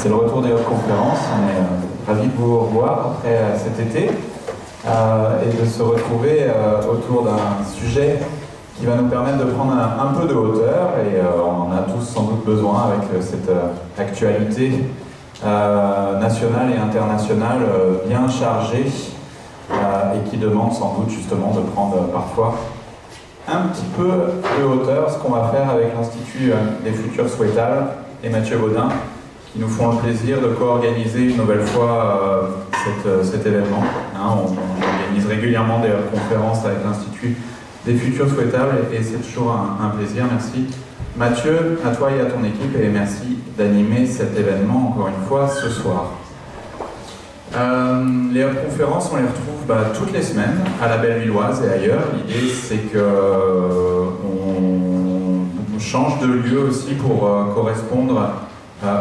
C'est le retour des Hub Conférences. On est ravis de vous revoir après cet été et de se retrouver autour d'un sujet qui va nous permettre de prendre un peu de hauteur, et on en a tous sans doute besoin avec cette actualité nationale et internationale bien chargée et qui demande sans doute justement de prendre parfois un petit peu de hauteur, ce qu'on va faire avec l'Institut des Futurs Souhaitables et Mathieu Baudin, qui nous font le plaisir de co-organiser une nouvelle fois cet événement. On organise régulièrement des conférences avec l'Institut des Futurs Souhaitables et c'est toujours un plaisir. Merci Mathieu, à toi et à ton équipe, et merci d'animer cet événement encore une fois ce soir. Les Hub Conférences, on les retrouve toutes les semaines à la Bellevilloise et ailleurs. L'idée, c'est qu'on change de lieu aussi pour correspondre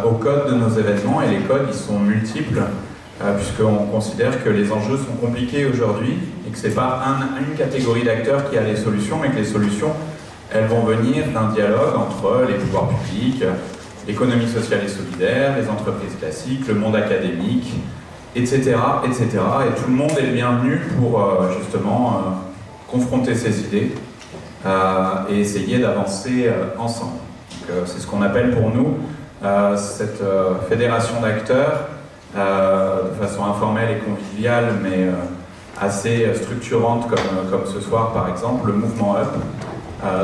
aux codes de nos événements, et les codes, ils sont multiples, puisqu'on considère que les enjeux sont compliqués aujourd'hui et que ce n'est pas une catégorie d'acteurs qui a les solutions, mais que les solutions, elles vont venir d'un dialogue entre les pouvoirs publics, l'économie sociale et solidaire, les entreprises classiques, le monde académique, etc., etc. Et tout le monde est le bienvenu pour justement confronter ces idées et essayer d'avancer ensemble. C'est ce qu'on appelle pour nous cette fédération d'acteurs, de façon informelle et conviviale, mais assez structurante comme ce soir par exemple, le mouvement Hub.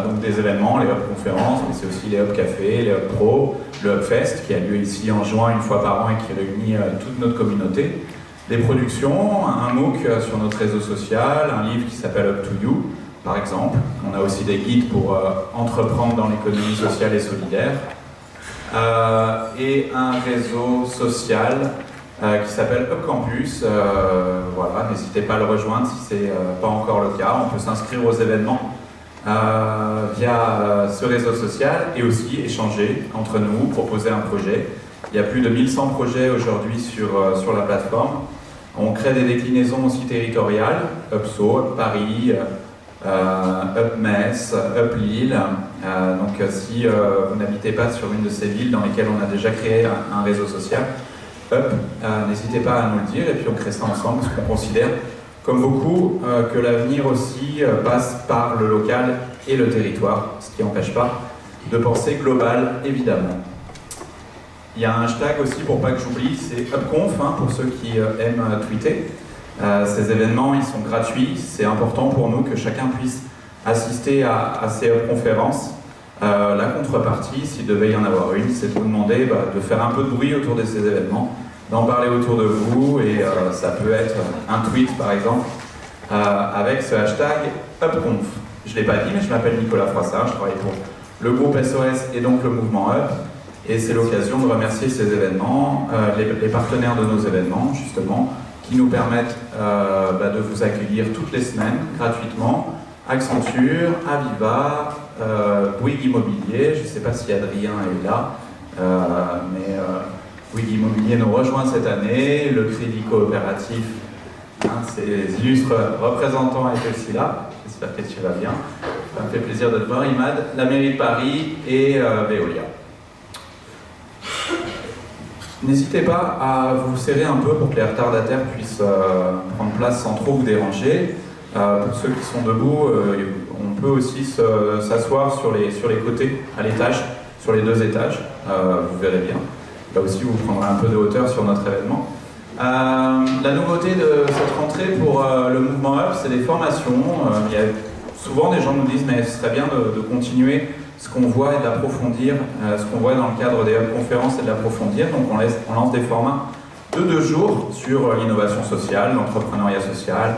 Donc des événements, les Hub Conférences, mais c'est aussi les Hub Café, les Hub Pro, le Hub Fest qui a lieu ici en juin une fois par an et qui réunit toute notre communauté. Des productions, un MOOC sur notre réseau social, un livre qui s'appelle Up to You par exemple. On a aussi des guides pour entreprendre dans l'économie sociale et solidaire. Et un réseau social qui s'appelle Hub Campus. Voilà, n'hésitez pas à le rejoindre si ce n'est pas encore le cas. On peut s'inscrire aux événements via ce réseau social et aussi échanger entre nous, proposer un projet. Il y a plus de 1100 projets aujourd'hui sur la plateforme. On crée des déclinaisons aussi territoriales, Hub Sceaux, Hub Paris, Hub Metz, Hub Lille. Donc si vous n'habitez pas sur une de ces villes dans lesquelles on a déjà créé un réseau social, n'hésitez pas à nous le dire, et puis on crée ça ensemble, parce qu'on considère, comme beaucoup, que l'avenir aussi passe par le local et le territoire, ce qui n'empêche pas de penser global, évidemment. Il y a un hashtag aussi, pour pas que j'oublie, c'est HubConf, pour ceux qui aiment tweeter. Ces événements, ils sont gratuits, c'est important pour nous que chacun puisse assister à ces conférences. La contrepartie, s'il devait y en avoir une, c'est de vous demander de faire un peu de bruit autour de ces événements, d'en parler autour de vous, et ça peut être un tweet par exemple, avec ce hashtag HubConf. Je ne l'ai pas dit, mais je m'appelle Nicolas Froissart, je travaille pour le groupe SOS et donc le mouvement Hub, et c'est l'occasion de remercier ces événements, les partenaires de nos événements justement, qui nous permettent de vous accueillir toutes les semaines gratuitement. Accenture, Aviva, Bouygues Immobilier, je ne sais pas si Adrien est là, mais Bouygues Immobilier nous rejoint cette année, le Crédit Coopératif, ses illustres représentants est aussi là, j'espère que tu vas bien, ça me fait plaisir de te voir Imad, la mairie de Paris et Veolia. N'hésitez pas à vous serrer un peu pour que les retardataires puissent prendre place sans trop vous déranger. Pour ceux qui sont debout, on peut aussi s'asseoir sur les côtés, à l'étage, sur les 2 étages, vous verrez bien. Là aussi, vous prendrez un peu de hauteur sur notre événement. La nouveauté de cette rentrée pour le mouvement Hub, c'est des formations. Il y a souvent des gens nous disent, mais ce serait bien de continuer ce qu'on voit et d'approfondir ce qu'on voit dans le cadre des Hub Conférences et de l'approfondir. Donc on lance des formats de 2 jours sur l'innovation sociale, l'entrepreneuriat social,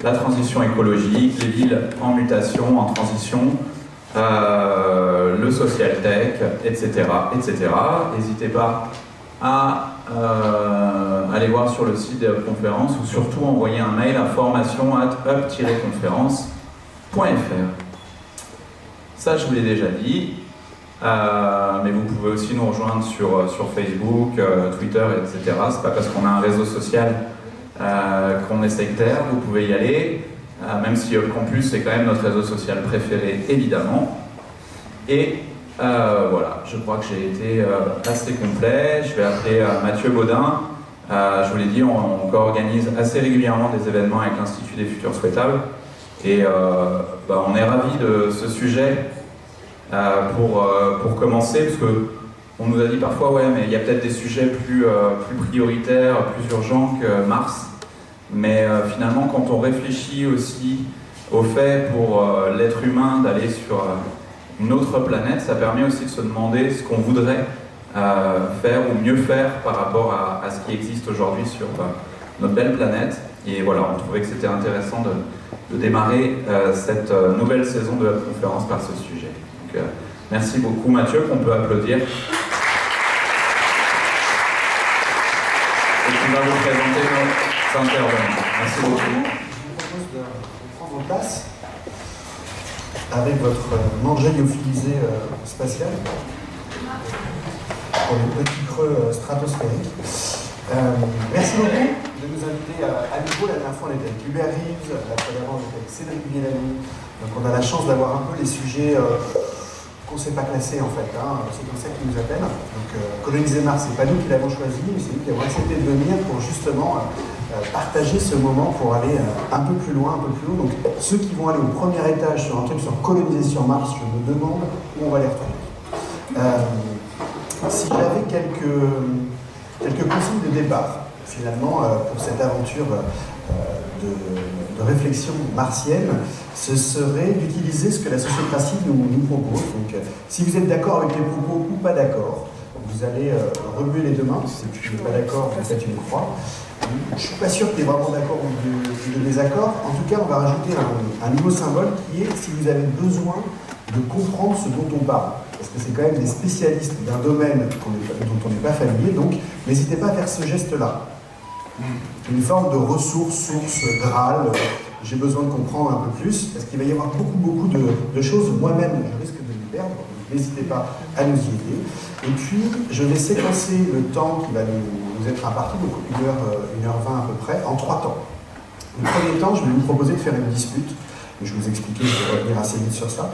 la transition écologique, les villes en mutation, en transition, le social tech, etc., etc. N'hésitez pas à aller voir sur le site des Hub Conférences, ou surtout envoyer un mail à formation@hub-conférence.fr. Ça, je vous l'ai déjà dit, mais vous pouvez aussi nous rejoindre sur Facebook, Twitter, etc. C'est pas parce qu'on a un réseau social qu'on est sectaire, vous pouvez y aller, même si Hub Campus c'est quand même notre réseau social préféré, évidemment. Et Voilà, je crois que j'ai été assez complet. Je vais appeler Mathieu Baudin. Je vous l'ai dit, on co-organise assez régulièrement des événements avec l'Institut des Futurs Souhaitables. Et on est ravis de ce sujet pour commencer, parce qu'on nous a dit parfois, ouais, mais il y a peut-être des sujets plus prioritaires, plus urgents que Mars. Mais finalement, quand on réfléchit aussi au fait pour l'être humain d'aller sur une autre planète, ça permet aussi de se demander ce qu'on voudrait faire ou mieux faire par rapport à ce qui existe aujourd'hui sur notre belle planète. Et voilà, on trouvait que c'était intéressant de démarrer cette nouvelle saison de la conférence par ce sujet. Donc, merci beaucoup Mathieu, qu'on peut applaudir. Et qui va vous présenter nos intervenants. Merci beaucoup. Je vous propose de prendre place avec votre manger lyophilisé spatial pour les petits creux stratosphériques. Merci beaucoup de nous inviter à nouveau. La dernière fois, on était avec Hubert Reeves, la fois d'avant, on était avec Cédric Villani. Donc, on a la chance d'avoir un peu les sujets qu'on ne sait pas classer en fait. C'est comme ça qu'ils nous appellent. Donc, coloniser Mars, c'est pas nous qui l'avons choisi, mais c'est nous qui avons accepté de venir pour justement partager ce moment pour aller un peu plus loin, un peu plus haut. Donc, ceux qui vont aller au premier étage sur un truc sur coloniser sur Mars, je me demande où on va les retrouver. Si j'avais quelques consignes de départ, finalement, pour cette aventure de réflexion martienne, ce serait d'utiliser ce que la sociocratie nous propose. Donc, si vous êtes d'accord avec les propos ou pas d'accord, vous allez remuer les deux mains. Si tu n'es pas d'accord, vous faites une croix. Je ne suis pas sûr qu'il y ait vraiment d'accord ou de désaccord. En tout cas, on va rajouter un nouveau symbole qui est si vous avez besoin de comprendre ce dont on parle. Parce que c'est quand même des spécialistes d'un domaine dont on n'est pas familier, donc n'hésitez pas à faire ce geste-là. Une forme de ressource, source, Graal, j'ai besoin de comprendre un peu plus, parce qu'il va y avoir beaucoup de choses, moi-même je risque de les perdre, donc n'hésitez pas à nous y aider. Et puis, je vais séquencer le temps qui va nous être imparti, donc 1h20 à peu près, en 3 temps. Le premier temps, je vais vous proposer de faire une dispute. Je vais vous expliquer, je vais revenir assez vite sur ça.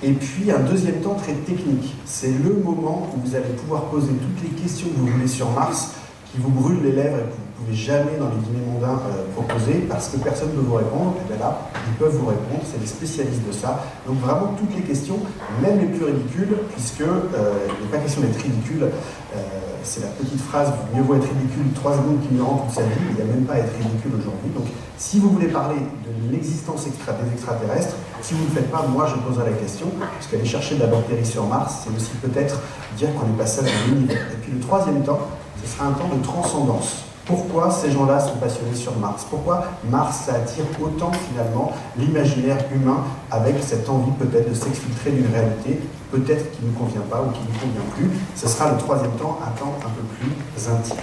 Et puis un deuxième temps très technique. C'est le moment où vous allez pouvoir poser toutes les questions que vous voulez sur Mars, qui vous brûlent les lèvres et que vous ne pouvez jamais dans les dîners mondains proposer, parce que personne ne peut vous répondre. Et bien là, ils peuvent vous répondre, c'est des spécialistes de ça. Donc vraiment toutes les questions, même les plus ridicules, puisque il n'est pas question d'être ridicule. C'est la petite phrase, mieux vaut être ridicule 3 secondes qu'ignorant toute sa vie, il n'y a même pas à être ridicule aujourd'hui. Donc si vous voulez parler de l'existence des extraterrestres, si vous ne le faites pas, moi je poserai la question, parce qu'aller chercher de la bactérie sur Mars, c'est aussi peut-être dire qu'on n'est pas seul dans l'univers. Et puis le troisième temps, ce sera un temps de transcendance. Pourquoi ces gens-là sont passionnés sur Mars? Pourquoi Mars, ça attire autant finalement l'imaginaire humain avec cette envie peut-être de s'exfiltrer d'une réalité, peut-être qui ne nous convient pas ou qui ne nous convient plus. Ce sera le troisième temps, un temps un peu plus intime.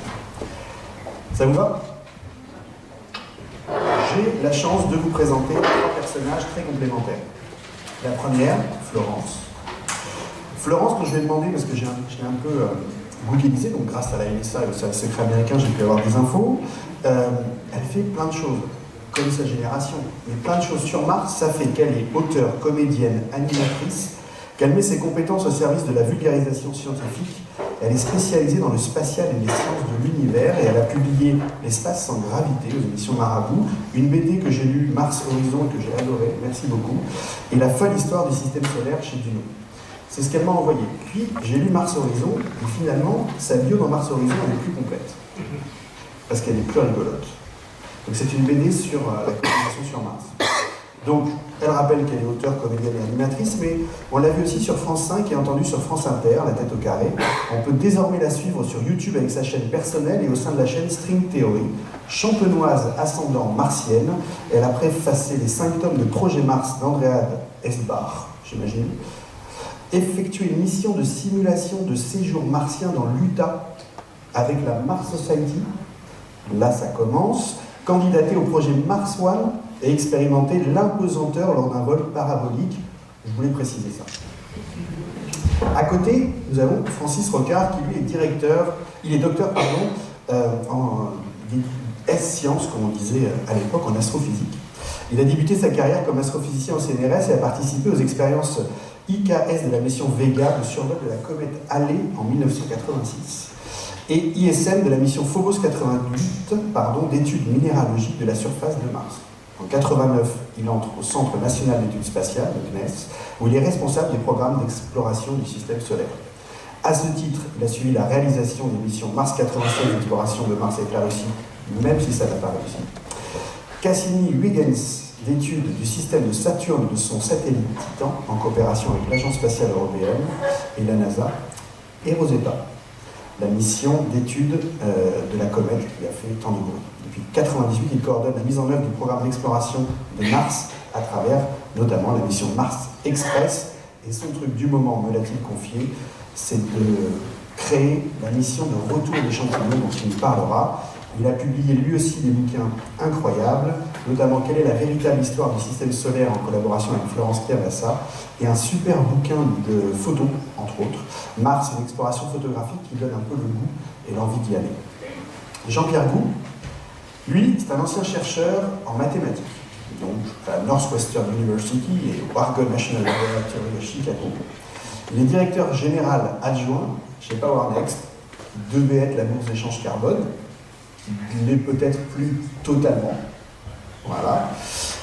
Ça vous va? J'ai la chance de vous présenter 3 personnages très complémentaires. La première, Florence. Florence, quand je lui ai demandé, parce que je l'ai un peu googlisé, donc grâce à la NSA et au service secret américain, j'ai pu avoir des infos. Elle fait plein de choses, comme sa génération. Mais plein de choses sur Mars, ça fait qu'elle est auteure, comédienne, animatrice, qu'elle met ses compétences au service de la vulgarisation scientifique. Elle est spécialisée dans le spatial et les sciences de l'univers et elle a publié L'espace sans gravité aux éditions Marabout, une BD que j'ai lue, Mars Horizon, que j'ai adoré, merci beaucoup, et La folle histoire du système solaire chez Duno. C'est ce qu'elle m'a envoyé. Puis j'ai lu Mars Horizon et finalement, sa bio dans Mars Horizon elle est plus complète. Parce qu'elle est plus rigolote. Donc c'est une BD sur la communication sur Mars. Donc, elle rappelle qu'elle est auteure, comédienne et animatrice, mais on l'a vu aussi sur France 5 et entendu sur France Inter, La tête au carré. On peut désormais la suivre sur YouTube avec sa chaîne personnelle et au sein de la chaîne String Theory. Champenoise ascendant martienne, elle a préfacé les 5 tomes de Projet Mars d'Andréade Esbar, j'imagine. Effectué une mission de simulation de séjour martien dans l'Utah avec la Mars Society. Là, ça commence. Candidaté au projet Mars One et expérimenter l'impesanteur lors d'un vol parabolique. Je voulais préciser ça. À côté, nous avons Francis Rocard, qui lui est directeur, il est docteur, en S-sciences, comme on disait à l'époque, en astrophysique. Il a débuté sa carrière comme astrophysicien au CNRS et a participé aux expériences IKS de la mission Vega, le survol de la comète Halley en 1986, et ISM de la mission Phobos 88, d'études minéralogiques de la surface de Mars. En 1989, il entre au Centre national d'études spatiales, le CNES, où il est responsable des programmes d'exploration du système solaire. À ce titre, il a suivi la réalisation des missions Mars 96, l'exploration de Mars avec la Russie, même si ça n'a pas réussi. Cassini-Huygens, d'études du système de Saturne et de son satellite Titan, en coopération avec l'Agence spatiale européenne et la NASA, et Rosetta, la mission d'étude de la comète qui a fait tant de bruit. Depuis 1998, il coordonne la mise en œuvre du programme d'exploration de Mars à travers notamment la mission Mars Express. Et son truc du moment, me l'a-t-il confié, c'est de créer la mission de retour d'échantillons dont il nous parlera. Il a publié lui aussi des bouquins incroyables, notamment Quelle est la véritable histoire du système solaire en collaboration avec Florence Chiavassa, et un super bouquin de photos, entre autres, Mars, une exploration photographique qui donne un peu le goût et l'envie d'y aller. Jean-Pierre Gou, lui, c'est un ancien chercheur en mathématiques, donc à Northwestern University et au Argonne National Laboratory à Chicago. Il est directeur général adjoint chez PowerNext, devait être la bourse d'échange carbone, il l'est peut-être plus totalement. Voilà.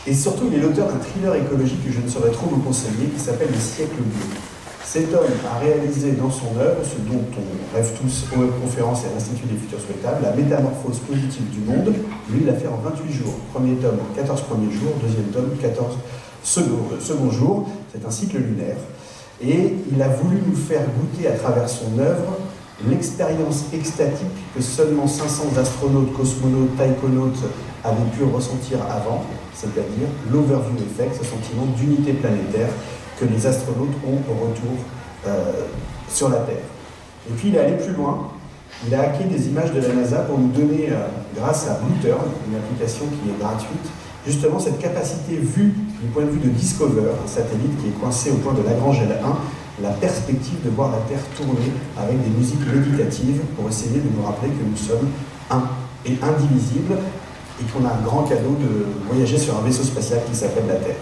Et surtout, il est l'auteur d'un thriller écologique que je ne saurais trop vous conseiller, qui s'appelle Le siècle bleu. Cet homme a réalisé dans son œuvre ce dont on rêve tous aux conférences et à l'Institut des Futurs Souhaitables, la métamorphose positive du monde. Lui, il l'a fait en 28 jours. Premier tome, 14 premiers jours. Deuxième tome, 14 second jours. C'est un cycle lunaire. Et il a voulu nous faire goûter à travers son œuvre l'expérience extatique que seulement 500 astronautes, cosmonautes, taïkonautes avaient pu ressentir avant, c'est-à-dire l'overview effect, ce sentiment d'unité planétaire que les astronautes ont au retour sur la Terre. Et puis il est allé plus loin, il a hacké des images de la NASA pour nous donner, grâce à Blueturn, une application qui est gratuite, justement cette capacité vue du point de vue de Discover, un satellite qui est coincé au point de Lagrange L1, la perspective de voir la Terre tourner avec des musiques méditatives pour essayer de nous rappeler que nous sommes un et indivisibles et qu'on a un grand cadeau de voyager sur un vaisseau spatial qui s'appelle la Terre.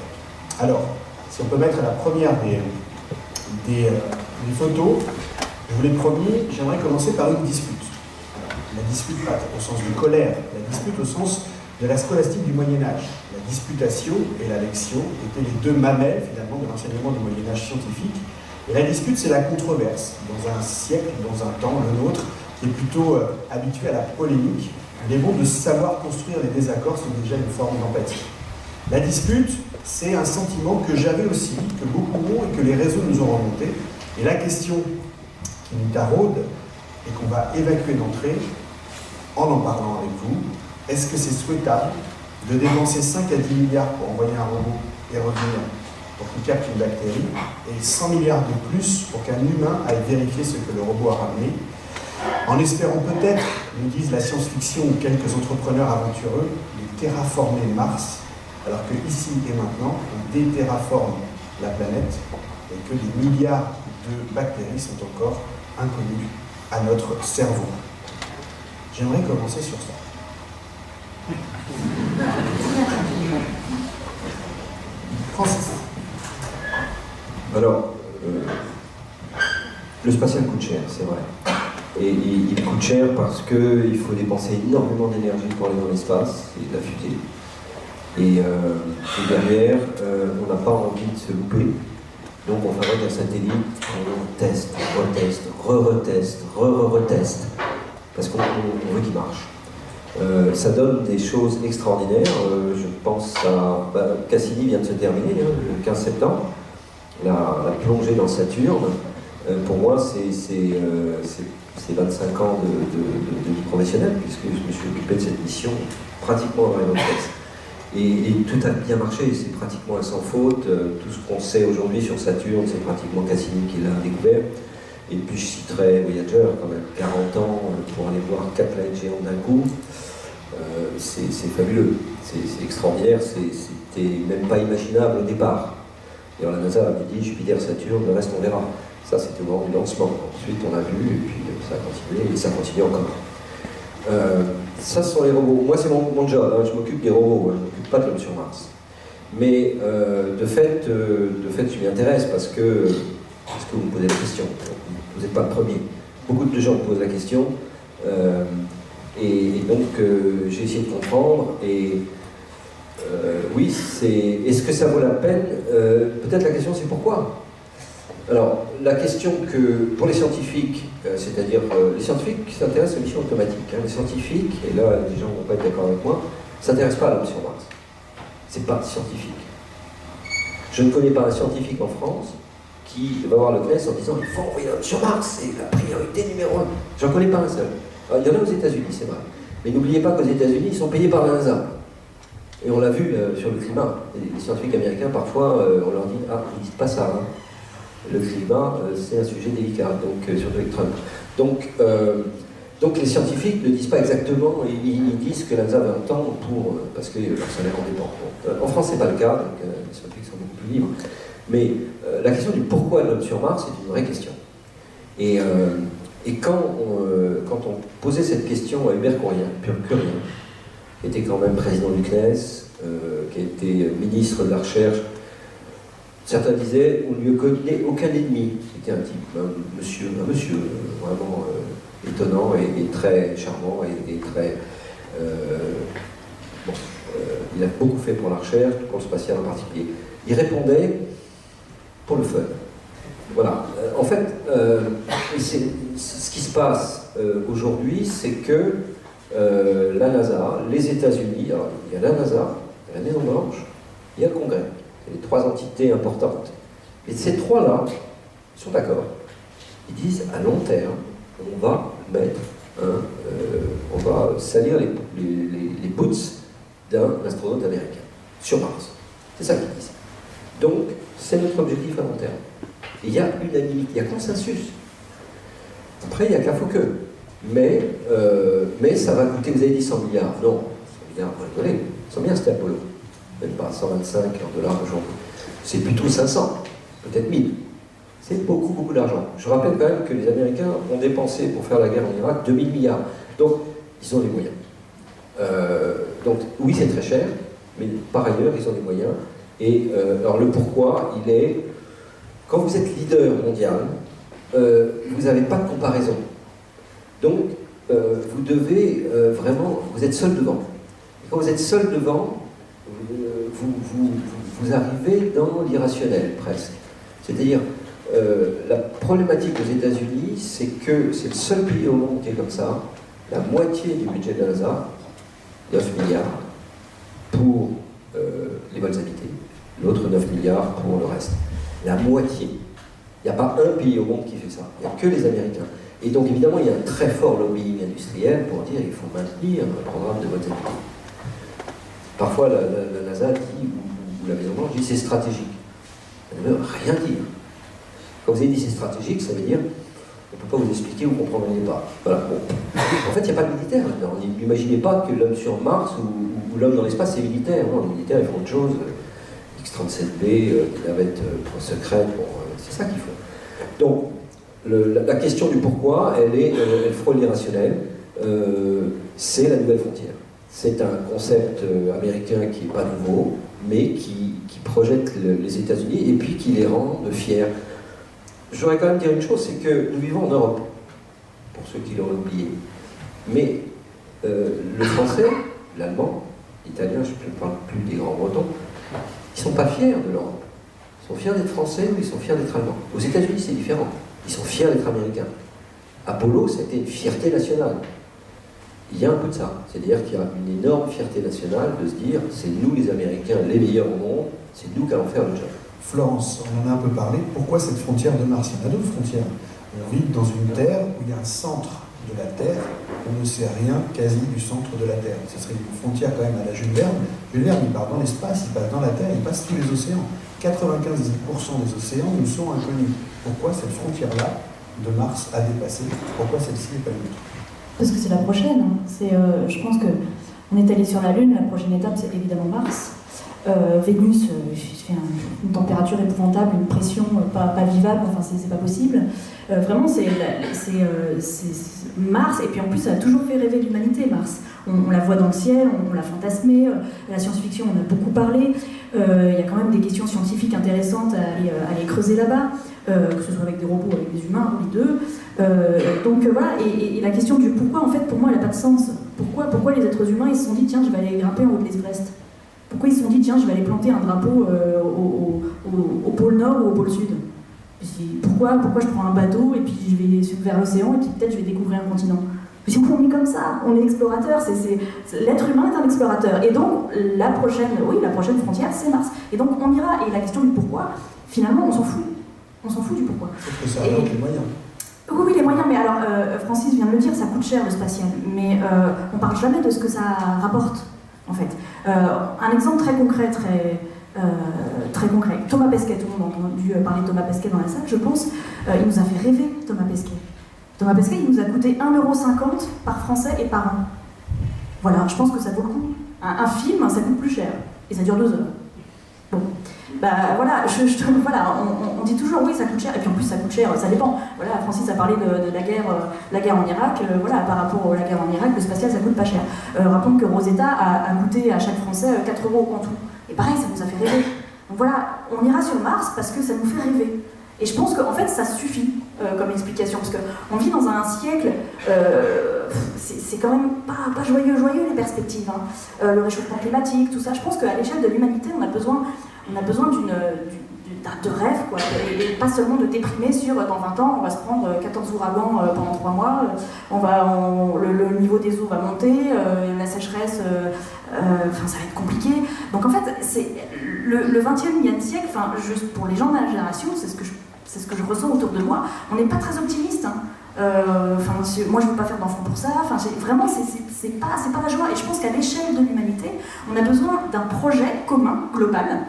Alors, si on peut mettre la première des photos, je vous l'ai promis, j'aimerais commencer par une dispute. Alors, la dispute pas au sens de colère, la dispute au sens de la scolastique du Moyen-Âge. La disputatio et la lectio étaient les deux mamelles finalement de l'enseignement du Moyen-Âge scientifique. Et la dispute, c'est la controverse. Dans un siècle, dans un temps, le nôtre, qui est plutôt habitué à la polémique, il est bon de savoir construire les désaccords, c'est déjà une forme d'empathie. La dispute, c'est un sentiment que j'avais aussi, que beaucoup ont et que les réseaux nous ont remonté. Et la question qui nous taraude et qu'on va évacuer d'entrée, en parlant avec vous, est-ce que c'est souhaitable de dépenser 5 à 10 milliards pour envoyer un robot et revenir pour qu'il capte une bactérie, et 100 milliards de plus pour qu'un humain aille vérifier ce que le robot a ramené, en espérant peut-être, nous disent la science-fiction ou quelques entrepreneurs aventureux, de terraformer Mars, alors que ici et maintenant, on déterraforme la planète, et que des milliards de bactéries sont encore inconnues à notre cerveau. J'aimerais commencer sur ça. Francis. Alors, le spatial coûte cher, c'est vrai. Et il coûte cher parce qu'il faut dépenser énormément d'énergie pour aller dans l'espace et de la fusée. Et derrière, on n'a pas envie de se louper. Donc on fabrique un satellite qu'on teste, reteste, re-reteste, re-reteste. Parce qu'on veut qu'il marche. Ça donne des choses extraordinaires. Je pense à... Cassini vient de se terminer, le 15 septembre. La plongée dans Saturne, pour moi, c'est 25 ans de vie professionnelle, puisque je me suis occupé de cette mission pratiquement dans les mêmes textes. Et tout a bien marché, c'est pratiquement sans faute. Tout ce qu'on sait aujourd'hui sur Saturne, c'est pratiquement Cassini qui l'a découvert. Et puis je citerai Voyager, quand même, 40 ans pour aller voir 4 planètes géantes d'un coup. C'est fabuleux, c'est extraordinaire, c'était même pas imaginable au départ. Et la NASA avait dit Jupiter, Saturne, le reste on verra. Ça c'était au moment du lancement. Ensuite on a vu, et puis ça a continué, et ça continue encore. Ça ce sont les robots. Moi c'est mon job, je m'occupe des robots, je ne m'occupe pas de l'homme sur Mars. Mais de fait, je m'y intéresse parce que vous me posez la question. Vous n'êtes pas le premier. Beaucoup de gens me posent la question. Et donc, j'ai essayé de comprendre. Et oui, est-ce que ça vaut la peine? Peut-être la question, c'est pourquoi? Alors, la question que, pour les scientifiques, c'est-à-dire les scientifiques qui s'intéressent aux missions automatiques, hein, les scientifiques, et là, les gens ne vont pas être d'accord avec moi, ne s'intéressent pas à l'homme sur Mars. C'est pas scientifique. Je ne connais pas un scientifique en France qui va voir le CNES en disant il faut envoyer l'homme sur Mars, c'est la priorité numéro 1. J'en connais pas un seul. Alors, il y en a aux États-Unis, c'est vrai. Mais n'oubliez pas qu'aux États-Unis, ils sont payés par la NASA. Et on l'a vu sur le climat. Les scientifiques américains, parfois, on leur dit ah, vous ne dites pas ça. Hein. Le climat, c'est un sujet délicat, donc surtout avec Trump. Donc les scientifiques ne disent pas exactement, ils disent que la NASA va un temps pour, parce que leur salaire en dépend. En France, ce n'est pas le cas, donc les scientifiques sont beaucoup plus libres. Mais la question du pourquoi l'homme sur Mars est une vraie question. Et quand on posait cette question à Hubert Curien, qui était quand même président du CNES, qui a été ministre de la Recherche, certains disaient on ne lui connaît aucun ennemi. C'était un type, un monsieur vraiment étonnant et très charmant et très. Il a beaucoup fait pour la recherche, pour le spatial en particulier. Il répondait pour le fun. Voilà. En fait, ce qui se passe aujourd'hui, c'est que la NASA, les États-Unis, alors il y a la NASA, il y a la Maison Blanche, il y a le Congrès. Les trois entités importantes. Et ces trois-là sont d'accord. Ils disent à long terme, on va mettre on va salir les boots d'un astronaute américain sur Mars. C'est ça qu'ils disent. Donc, c'est notre objectif à long terme. Et il y a unanimité, il y a consensus. Après, il n'y a qu'à faut que. Mais ça va coûter, vous avez dit 100 milliards. Non, 100 milliards, vous rigolez. 100 milliards, c'était Apollo. Même pas 125 $ aujourd'hui. C'est plutôt 500, peut-être 1000. C'est beaucoup, beaucoup d'argent. Je rappelle quand même que les Américains ont dépensé pour faire la guerre en Irak 2000 milliards. Donc, ils ont les moyens. Donc, oui, c'est très cher, mais par ailleurs, ils ont les moyens. Et alors, le pourquoi, il est, quand vous êtes leader mondial, vous n'avez pas de comparaison. Donc, vous devez vraiment, vous êtes seul devant. Et quand vous êtes seul devant, vous arrivez dans l'irrationnel, presque. C'est-à-dire, la problématique aux États-Unis, c'est que c'est le seul pays au monde qui est comme ça. La moitié du budget de la NASA, 9 milliards, pour les vols habités. L'autre 9 milliards pour le reste. La moitié. Il n'y a pas un pays au monde qui fait ça. Il n'y a que les Américains. Et donc, évidemment, il y a un très fort lobbying industriel pour dire qu'il faut maintenir un programme de vols habités. Parfois, la NASA dit, ou la Maison Blanche dit c'est stratégique. Elle ne veut rien dire. Quand vous avez dit c'est stratégique, ça veut dire on ne peut pas vous expliquer ou comprendre pas. Voilà. Bon. En fait, il n'y a pas de militaire là-dedans. N'imaginez pas que l'homme sur Mars ou l'homme dans l'espace, c'est militaire. Non, les militaires, ils font autre chose. X-37B, des navettes secrètes, bon, c'est ça qu'ils font. Donc, la question du pourquoi, elle frôle l'irrationnel. C'est la nouvelle frontière. C'est un concept américain qui n'est pas nouveau, mais qui projette les États-Unis et puis qui les rend fiers. Je voudrais quand même dire une chose, c'est que nous vivons en Europe, pour ceux qui l'auraient oublié. Mais le français, l'allemand, l'italien, je ne parle plus des grands bretons, ils ne sont pas fiers de l'Europe. Ils sont fiers d'être français ou ils sont fiers d'être allemands. Aux États-Unis, c'est différent. Ils sont fiers d'être américains. Apollo, c'était une fierté nationale. Il y a un peu de ça. C'est-à-dire qu'il y a une énorme fierté nationale de se dire c'est nous les Américains, les meilleurs au monde, c'est nous qui allons faire le job. Florence, on en a un peu parlé. Pourquoi cette frontière de Mars? Il y en a d'autres frontières. On vit dans une Terre où il y a un centre de la Terre. On ne sait rien quasi du centre de la Terre. Ce serait une frontière quand même à la Jules Verne. Jules Verne, il part dans l'espace, il passe dans la Terre, il passe tous les océans. 95% des océans nous sont inconnus. Pourquoi cette frontière-là de Mars a dépassé? Pourquoi celle-ci n'est pas une autre? Parce que c'est la prochaine. Je pense qu'on est allé sur la Lune, la prochaine étape c'est évidemment Mars. Vénus, il fait une température épouvantable, une pression pas vivable, enfin c'est pas possible. Vraiment c'est Mars, et puis en plus ça a toujours fait rêver l'humanité, Mars. on la voit dans le ciel, on l'a fantasmée, la science-fiction, on a beaucoup parlé, il y a quand même des questions scientifiques intéressantes à aller creuser là-bas, que ce soit avec des robots, avec des humains, ou les deux. Donc voilà, et la question du pourquoi, en fait, pour moi, elle n'a pas de sens. Pourquoi les êtres humains, ils se sont dit, tiens, je vais aller grimper en haut de l'Everest? Pourquoi ils se sont dit, tiens, je vais aller planter un drapeau au pôle Nord ou au pôle Sud? Pourquoi je prends un bateau et puis je vais vers l'océan et puis peut-être je vais découvrir un continent? Parce qu'on est comme ça, on est explorateur, l'être humain est un explorateur. Et donc, la prochaine frontière, c'est Mars. Et donc, on ira. Et la question du pourquoi, finalement, on s'en fout. On s'en fout du pourquoi. Sauf que ça a donc les moyens. Oui, les moyens, mais alors, Francis vient de le dire, ça coûte cher le spatial. Mais on parle jamais de ce que ça rapporte, en fait. Un exemple très concret, très concret. Thomas Pesquet, tout le monde a entendu parler de Thomas Pesquet dans la salle, je pense. Il nous a fait rêver, Thomas Pesquet. Thomas Pesquet, il nous a coûté 1,50 € par Français et par an. Voilà, je pense que ça vaut le coup. Un film, ça coûte plus cher. Et ça dure 2 heures. Bon. Bah voilà, voilà, on dit toujours oui, ça coûte cher. Et puis en plus, ça coûte cher, ça dépend. Voilà, Francis a parlé de la guerre en Irak. Voilà, par rapport à la guerre en Irak, le spatial, ça coûte pas cher. Rappelons que Rosetta a coûté à chaque Français 4 € en tout. Et pareil, ça nous a fait rêver. Donc voilà, on ira sur Mars parce que ça nous fait rêver. Et je pense qu'en fait, ça suffit comme explication, parce qu'on vit dans un siècle, c'est quand même pas joyeux les perspectives. Hein. Le réchauffement climatique, tout ça, je pense qu'à l'échelle de l'humanité, on a besoin de rêve, quoi, et pas seulement de déprimer sur dans 20 ans, on va se prendre 14 ouragans pendant 3 mois, le niveau des eaux va monter, la sécheresse, ça va être compliqué. Donc en fait, c'est le 21e siècle, juste pour les gens de ma génération, c'est ce que je ressens autour de moi, on n'est pas très optimiste. Hein. Moi je ne veux pas faire d'enfants pour ça, vraiment c'est pas la joie. Et je pense qu'à l'échelle de l'humanité, on a besoin d'un projet commun, global,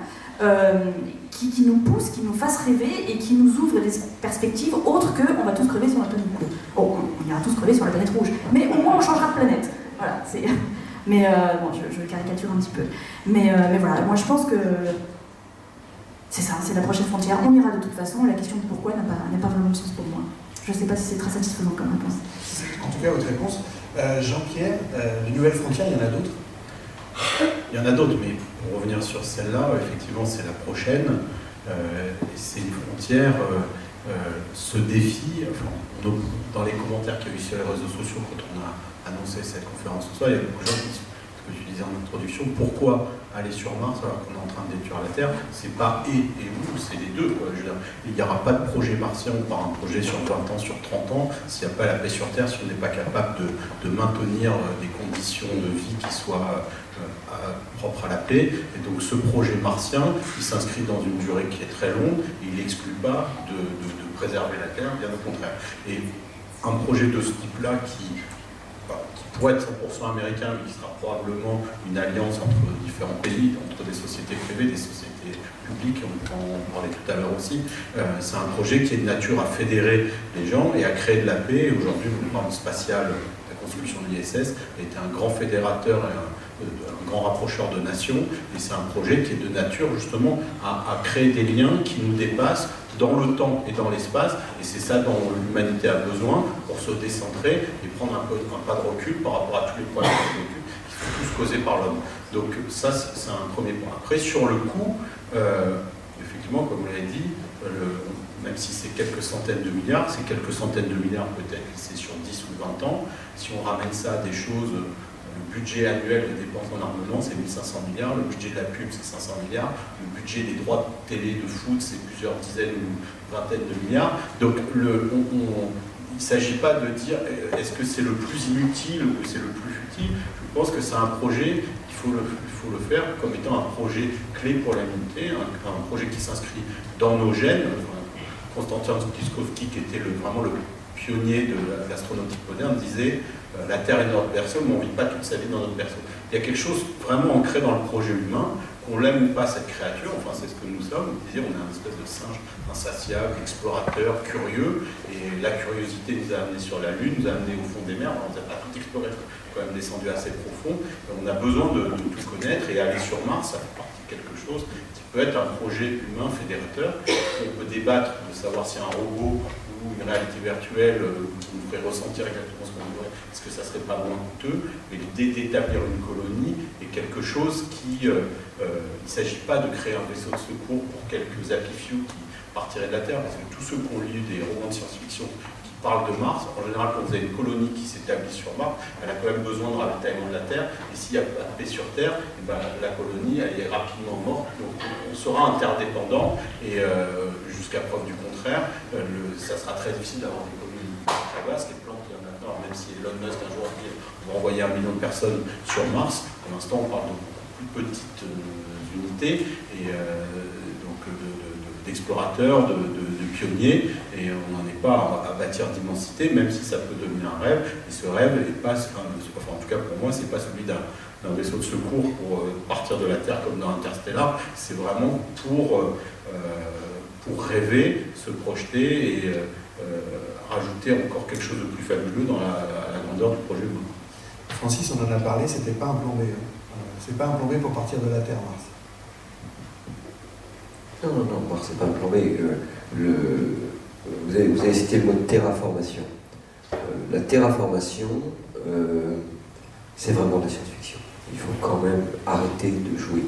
qui nous pousse, qui nous fasse rêver et qui nous ouvre des perspectives autres que on va tous crever sur la planète bleue. Bon, on ira tous crever sur la planète rouge, mais au moins on changera de planète. Voilà, mais bon, je caricature un petit peu. Mais voilà, moi je pense que c'est ça, c'est la prochaine frontière. On ira de toute façon, la question de pourquoi n'a pas vraiment de sens pour moi. Je ne sais pas si c'est très satisfaisant comme réponse. En tout cas, votre réponse. Jean-Pierre, les nouvelles frontières, il y en a d'autres? Il y en a d'autres, mais pour revenir sur celle-là, effectivement, c'est la prochaine. C'est une frontière, ce défi, dans les commentaires qu'il y a eu sur les réseaux sociaux quand on a annoncé cette conférence ce soir, il y a beaucoup de gens qui disent, ce que tu disais en introduction, pourquoi aller sur Mars alors qu'on est en train de détruire la Terre? C'est pas et où, c'est les deux. Quoi. Je veux dire, il n'y aura pas de projet martien ou par un projet sur 20 ans, sur 30 ans, s'il n'y a pas la paix sur Terre, si on n'est pas capable de maintenir des conditions de vie qui soient propres à la paix. Et donc ce projet martien, il s'inscrit dans une durée qui est très longue et il n'exclut pas de préserver la Terre, bien au contraire. Et un projet de ce type-là qui pourrait être 100% américain, mais qui sera probablement une alliance entre différents pays, entre des sociétés privées, des sociétés publiques, on en parlait tout à l'heure aussi. C'est un projet qui est de nature à fédérer les gens et à créer de la paix. Aujourd'hui, le programme spatial, la construction de l'ISS, a été un grand fédérateur et un grand rapprocheur de nations. Et c'est un projet qui est de nature justement à créer des liens qui nous dépassent dans le temps et dans l'espace, et c'est ça dont l'humanité a besoin pour se décentrer et prendre un pas de recul par rapport à tous les problèmes qui sont tous causés par l'homme. Donc ça, c'est un premier point. Après, sur le coût, effectivement, comme vous l'avez dit, même si c'est quelques centaines de milliards, c'est quelques centaines de milliards peut-être, c'est sur 10 ou 20 ans. Si on ramène ça à des choses... Le budget annuel de dépenses en armement, c'est 1500 milliards. Le budget de la pub, c'est 500 milliards. Le budget des droits de télé, de foot, c'est plusieurs dizaines ou vingtaines de milliards. Donc, il ne s'agit pas de dire est-ce que c'est le plus inutile ou c'est le plus futile. Je pense que c'est un projet, il faut le faire comme étant un projet clé pour l'humanité, un projet qui s'inscrit dans nos gènes. Konstantin Tsiolkovsky, qui était vraiment le pionnier de l'astronautique moderne, disait la Terre est notre berceau, mais on ne vit pas toute sa vie dans notre berceau. Il y a quelque chose vraiment ancré dans le projet humain, qu'on l'aime ou pas cette créature, enfin c'est ce que nous sommes, on est un espèce de singe insatiable, explorateur, curieux, et la curiosité nous a amenés sur la Lune, nous a amenés au fond des mers, on n'a pas tout exploré, on est quand même descendu assez profond, et on a besoin de tout connaître, et aller sur Mars, ça fait partie de quelque chose qui peut être un projet humain fédérateur. On peut débattre de savoir si un robot ou une réalité virtuelle nous ferait ressentir exactement ce qu'on voudrait, est-ce que ça serait pas moins coûteux, mais l'idée d'établir une colonie est quelque chose qui, il ne s'agit pas de créer un vaisseau de secours pour quelques happy few qui partiraient de la Terre, parce que tous ceux qui ont lu des romans de science-fiction qui parlent de Mars, en général quand vous avez une colonie qui s'établit sur Mars, elle a quand même besoin de ravitaillement de la Terre, et s'il n'y a pas de paix sur Terre, et ben, la colonie elle est rapidement morte, donc on sera interdépendant, et jusqu'à preuve du contraire, ça sera très difficile d'avoir des colonies très vastes, les plans qu'il y en a maintenant, même si Elon Musk un jour dit on va envoyer 1 million de personnes sur Mars, pour l'instant on parle de plus petites unités, et donc d'explorateurs, de pionniers, et on n'en est pas à bâtir d'immensité, même si ça peut devenir un rêve, et ce rêve n'est pas, enfin en tout cas pour moi, c'est pas celui d'un vaisseau de secours pour partir de la Terre comme dans Interstellar, c'est vraiment pour rêver, se projeter et rajouter encore quelque chose de plus fabuleux dans la grandeur du projet humain. Francis, on en a parlé, c'était pas un plan B. C'est pas un plan B pour partir de la Terre, Mars. Non, Mars, c'est pas un plan B. Vous avez cité le mot de terraformation. La terraformation, c'est vraiment de la science-fiction. Il faut quand même arrêter de jouer.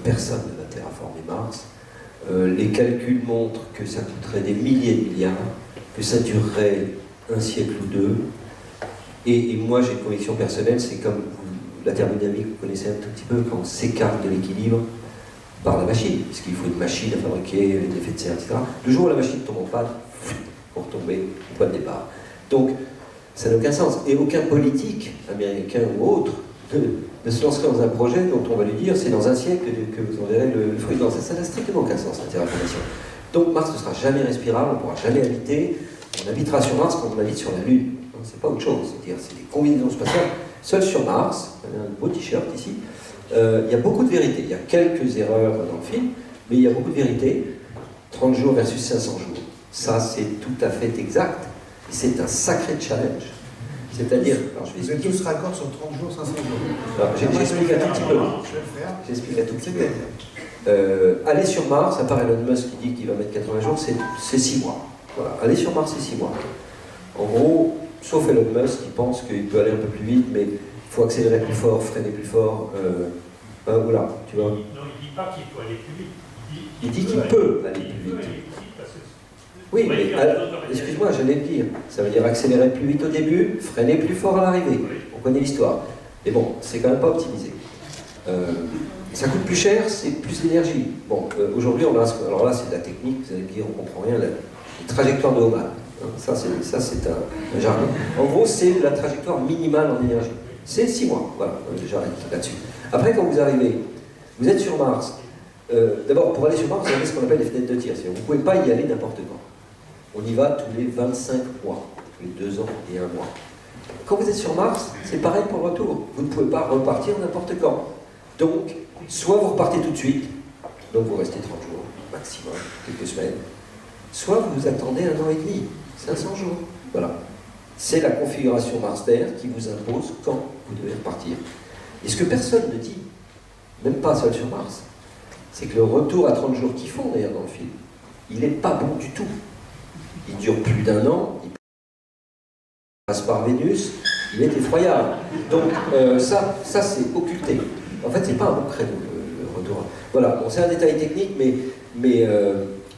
Personne ne va terraformer Mars. Les calculs montrent que ça coûterait des milliers de milliards, que ça durerait un siècle ou deux. Et moi, j'ai une conviction personnelle, c'est comme la thermodynamique, vous connaissez un tout petit peu, quand on s'écarte de l'équilibre par la machine, puisqu'il faut une machine à fabriquer, des effets de serre, etc. Le jour où la machine tombe en panne, pour tomber au point de départ. Donc, ça n'a aucun sens. Et aucun politique, américain ou autre, ne se lancerait dans un projet dont on va lui dire c'est dans un siècle que vous en verrez le fruit. Non, ça n'a strictement aucun sens, la terraformation. Donc Mars ne sera jamais respirable, on ne pourra jamais habiter. On habitera sur Mars comme on habite sur la Lune. C'est pas autre chose, c'est-à-dire c'est des combinaisons spatiales. Seul sur Mars, on a un beau t-shirt ici, il y a beaucoup de vérité. Il y a quelques erreurs dans le film, mais il y a beaucoup de vérité. 30 jours versus 500 jours. Ça, c'est tout à fait exact. C'est un sacré challenge. C'est-à-dire, vous êtes tous raccord sur 30 jours, 500 jours. J'explique un tout petit peu. Je vais le faire. J'explique un tout petit peu. Aller sur Mars, à part Elon Musk qui dit qu'il va mettre 80 jours, c'est 6 mois. Voilà. Aller sur Mars, c'est 6 mois. En gros, sauf Elon Musk qui pense qu'il peut aller un peu plus vite, mais il faut accélérer plus fort, freiner plus fort. Oula, tu vois. Non, il ne dit pas qu'il faut aller plus vite. Il dit qu'il peut aller plus vite. Oui, mais excuse-moi, j'allais le dire. Ça veut dire accélérer plus vite au début, freiner plus fort à l'arrivée. On connaît l'histoire. Mais bon, c'est quand même pas optimisé. Ça coûte plus cher, c'est plus d'énergie. Bon, aujourd'hui, on a. Alors là, c'est de la technique, vous allez me dire, on comprend rien. Les trajectoires de Hohmann. Ça, c'est un jargon. En gros, c'est la trajectoire minimale en énergie. C'est 6 mois. Voilà, j'arrête là-dessus. Après, quand vous arrivez, vous êtes sur Mars. D'abord, pour aller sur Mars, vous avez ce qu'on appelle les fenêtres de tir. Vous ne pouvez pas y aller n'importe quand. On y va tous les 25 mois, tous les 2 ans et 1 mois. Quand vous êtes sur Mars, c'est pareil pour le retour. Vous ne pouvez pas repartir n'importe quand. Donc, soit vous repartez tout de suite, donc vous restez 30 jours, maximum, quelques semaines, soit vous attendez 1 an et demi, 500 jours. Voilà. C'est la configuration Mars Terre qui vous impose quand vous devez repartir. Et ce que personne ne dit, même pas seul sur Mars, c'est que le retour à 30 jours qu'ils font d'ailleurs dans le film, il n'est pas bon du tout. Il dure plus d'1 an, il passe par Vénus, il est effroyable. Donc ça c'est occulté. En fait, c'est pas un bon créneau le retour. Voilà, bon, c'est un détail technique, mais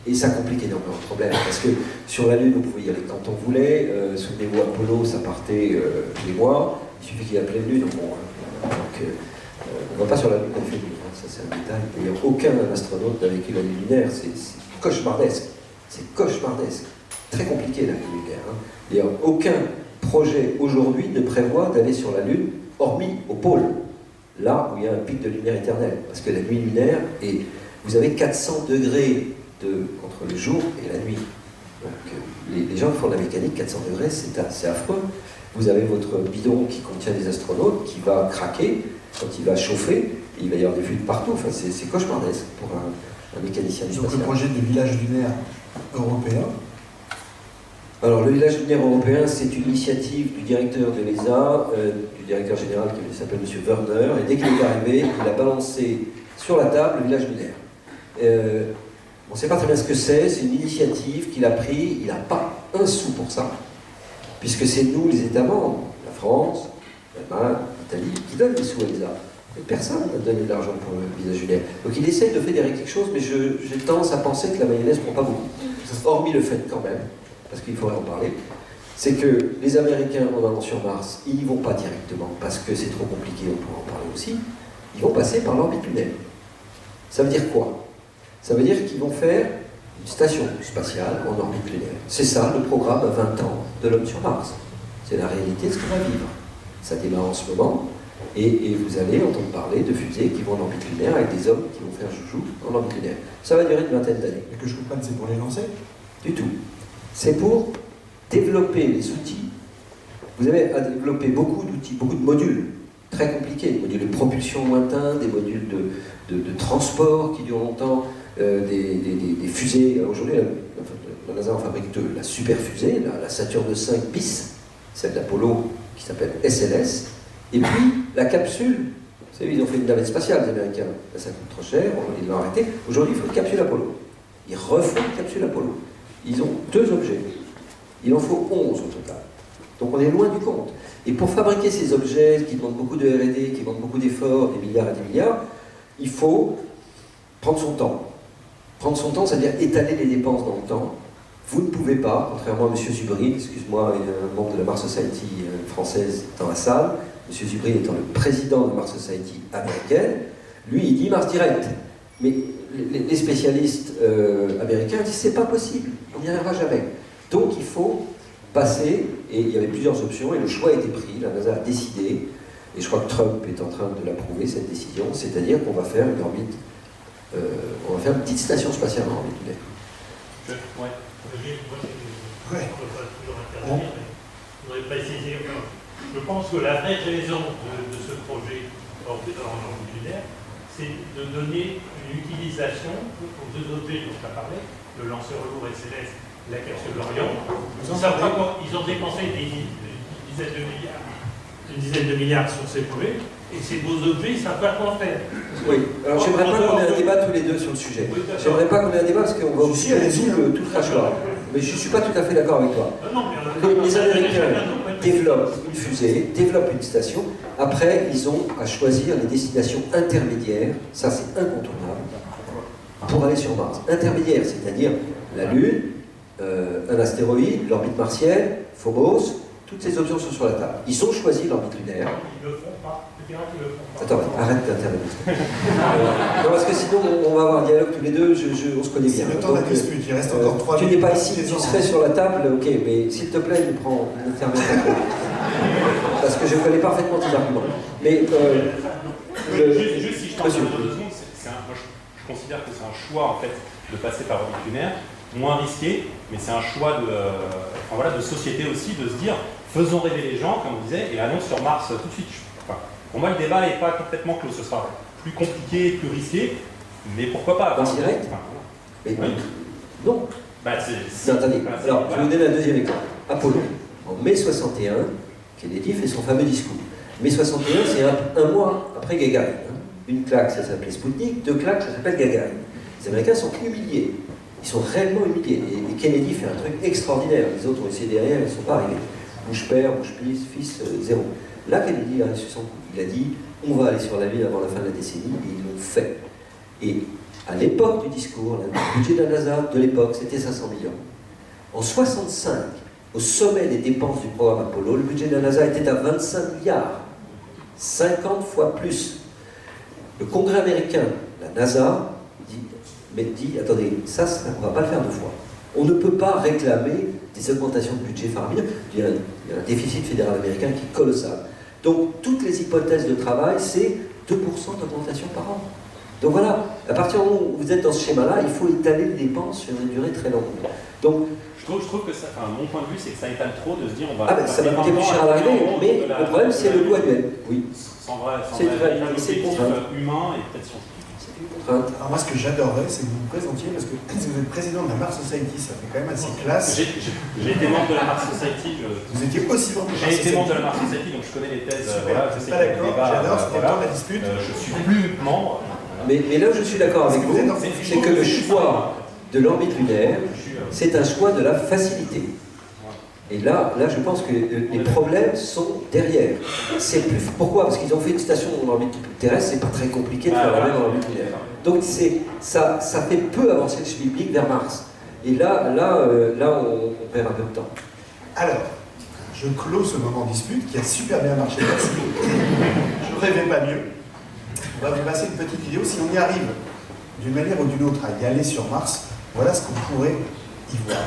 et ça complique énormément le problème. Parce que sur la Lune, on pouvait y aller quand on voulait. Souvenez-vous, Apollo, ça partait tous les mois. Il suffit qu'il y ait la pleine Lune. Bon, on ne va pas sur la Lune avec la Lune. Ça, c'est un détail. D'ailleurs, aucun astronaute n'a vécu la Lune lunaire. C'est cauchemardesque. C'est cauchemardesque. Très compliqué la Lune lunaire. D'ailleurs, aucun projet aujourd'hui ne prévoit d'aller sur la Lune, hormis au pôle, là où il y a un pic de lumière éternelle. Parce que la nuit lunaire, et vous avez 400 degrés entre le jour et la nuit. Donc, les gens qui font de la mécanique, 400 degrés, c'est affreux. Vous avez votre bidon qui contient des astronautes qui va craquer quand il va chauffer, et il va y avoir des fuites partout. Enfin, c'est cauchemardesque pour un mécanicien du spatial. Donc le projet de village lunaire européen. Alors, le village lunaire européen, c'est une initiative du directeur de l'ESA, du directeur général qui s'appelle M. Werner, et dès qu'il est arrivé, il a balancé sur la table le village lunaire. On ne sait pas très bien ce que c'est une initiative qu'il a prise, il n'a pas un sou pour ça, puisque c'est nous, les États membres, la France, l'Allemagne, l'Italie, qui donnent des sous à l'ESA. Personne n'a donné de l'argent pour le visa Julien. Donc il essaye de fédérer quelque chose, mais j'ai tendance à penser que la mayonnaise ne prend pas beaucoup. Hormis le fait quand même, parce qu'il faudrait en parler, c'est que les Américains, en allant sur Mars, ils n'y vont pas directement, parce que c'est trop compliqué, on pourra en parler aussi, ils vont passer par l'orbite lunaire. Ça veut dire quoi? Ça veut dire qu'ils vont faire une station spatiale en orbite lunaire. C'est ça le programme à 20 ans de l'homme sur Mars. C'est la réalité de ce qu'on va vivre. Ça démarre en ce moment, et vous allez entendre parler de fusées qui vont en orbite lunaire avec des hommes qui vont faire joujou en orbite lunaire. Ça va durer une vingtaine d'années. Et que je comprenne, c'est pour les lancer? Du tout. C'est pour développer les outils. Vous avez à développer beaucoup d'outils, beaucoup de modules très compliqués, des modules de propulsion lointain, des modules de transport qui durent longtemps, des fusées. Aujourd'hui, la NASA en fabrique deux. La super fusée, la Saturne V bis, celle d'Apollo qui s'appelle SLS, et puis la capsule. Vous savez, ils ont fait une navette spatiale, les Américains. Là, ça coûte trop cher, ils l'ont arrêté. Aujourd'hui, il faut une capsule Apollo. Ils refont une capsule Apollo. Ils ont deux objets. Il en faut 11 au total. Donc on est loin du compte. Et pour fabriquer ces objets qui demandent beaucoup de R&D, qui demandent beaucoup d'efforts, des milliards et des milliards, il faut prendre son temps. Prendre son temps, c'est-à-dire étaler les dépenses dans le temps. Vous ne pouvez pas, contrairement à M. Zubrin, excuse-moi, il y a un membre de la Mars Society française dans la salle, M. Zubrin étant le président de la Mars Society américaine, lui il dit Mars Direct. Mais les spécialistes américains disent c'est pas possible, on n'y arrivera jamais. Donc il faut passer, et il y avait plusieurs options, et le choix a été pris, la NASA a décidé, et je crois que Trump est en train de l'approuver, cette décision, c'est-à-dire qu'on va faire une orbite, on va faire une petite station spatiale en orbite lunaire. Moi, je ne peux pas toujours intervenir, mais je voudrais préciser. Je pense que la vraie raison de ce projet en orbite lunaire, c'est de donner une utilisation aux deux objets dont tu as parlé, le lanceur lourd SLS, la capsule Orion. Ils ont dépensé une dizaine de milliards sur ces projets, et ces beaux objets, ils ne savent pas quoi en faire. Oui, alors j'aimerais pas qu'on ait un débat tous les deux sur le sujet. J'aimerais pas qu'on ait un débat parce qu'on va aussi tout le crachoir. Mais je ne suis pas tout à fait d'accord avec toi. Les Américains développent une fusée, développent une station. Après, ils ont à choisir les destinations intermédiaires. Ça, c'est incontournable. Pour aller sur Mars. Intermédiaire, c'est-à-dire la Lune, un astéroïde, l'orbite martienne, Phobos. Toutes ces options sont sur la table. Ils ont choisi l'orbite lunaire. Ils ne le font pas. Tu diras qu'ils le font pas. Attends, arrête d'intervenir. Non, parce que sinon, on va avoir un dialogue tous les deux, on se connaît bien. C'est le temps de la dispute, il reste encore 3 Tu minutes. n'es pas ici, tu serais sur la table, ok, mais s'il te plaît, n'interviens pas. Parce que je connais parfaitement tes arguments. Mais, juste si je t'en Monsieur. deux secondes, moi, je considère que c'est un choix en fait de passer par orbite lunaire, moins risqué, mais c'est un choix de société aussi, de se dire faisons rêver les gens, comme on disait, et allons sur Mars tout de suite. Enfin, pour moi, le débat n'est pas complètement clos, ce sera plus compliqué, plus risqué, mais pourquoi pas Mars direct mais, oui. Non. Bah, Non, attendez. Alors, je vais vous donner un deuxième exemple. Apollo. En mai 61, Kennedy fait son fameux discours. Mai 61, c'est un mois après Gagarin. Une claque, ça s'appelait Sputnik, deux claques, ça s'appelle Gagarin. Les Américains sont humiliés. Ils sont réellement humiliés. Et Kennedy fait un truc extraordinaire. Les autres ont essayé derrière, ils ne sont pas arrivés. Bush père, Bush fils, zéro. Là, Kennedy a reçu son coup. Il a dit on va aller sur la Lune avant la fin de la décennie, et ils l'ont fait. Et à l'époque du discours, le budget de la NASA de l'époque, c'était 500 millions. En 65, au sommet des dépenses du programme Apollo, le budget de la NASA était à 25 milliards. 50 fois plus. Le Congrès américain, la NASA, dit attendez, ça, on ne va pas le faire deux fois. On ne peut pas réclamer des augmentations de budget faramineuses. Il y a un déficit fédéral américain qui est colossal. Donc, toutes les hypothèses de travail, c'est 2% d'augmentation par an. Donc voilà, à partir du moment où vous êtes dans ce schéma-là, il faut étaler les dépenses sur une durée très longue. Donc, je trouve que ça, mon point de vue, c'est que ça étale trop de se dire on va. Ah ben, ça va coûter plus cher à l'arrivée, mais le problème, c'est le coût annuel. Oui. Sans vrai c'est objectif contrainte. humain et peut-être scientifique. Alors moi, ce que j'adorerais, c'est que vous vous présentiez, parce que si vous êtes président de la Mars Society, ça fait quand même assez classe. J'ai été membre de la Mars Society. Vous étiez aussi membre de la Mars J'ai été Society. membre de la Mars Society, donc je connais les thèses. Super. Voilà, je sais Pas qu'il y a des d'accord, débats, j'adore, c'était le temps de la voilà. dispute. Je suis plus membre. Mais là, je suis d'accord avec vous, c'est que le choix de l'orbite lunaire, c'est un choix de la facilité. Et là, je pense que les problèmes sont derrière. Pourquoi? Parce qu'ils ont fait une station en orbite terrestre, c'est pas très compliqué de faire la même en orbite lunaire. Donc ça fait peu avancer le schmilblick vers Mars. Et là, on perd un peu de temps. Alors, je clôt ce moment dispute qui a super bien marché. Merci. Je rêvais pas mieux. On va vous passer une petite vidéo. Si on y arrive d'une manière ou d'une autre à y aller sur Mars, voilà ce qu'on pourrait y voir.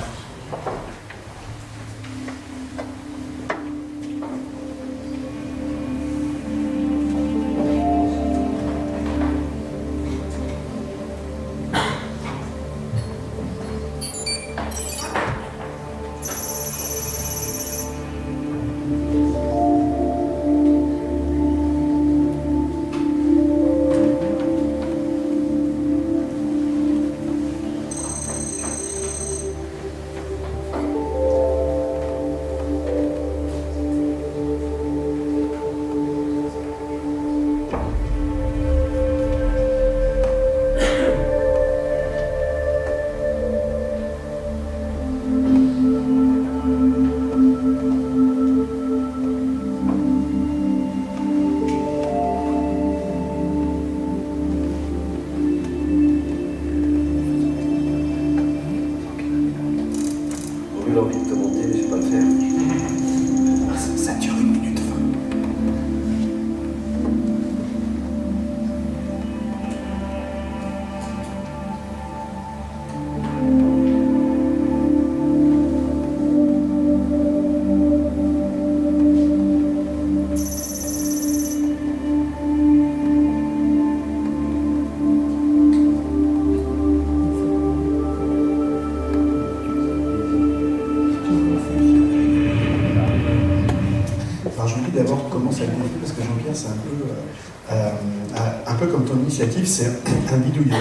C'est un bidouilleur.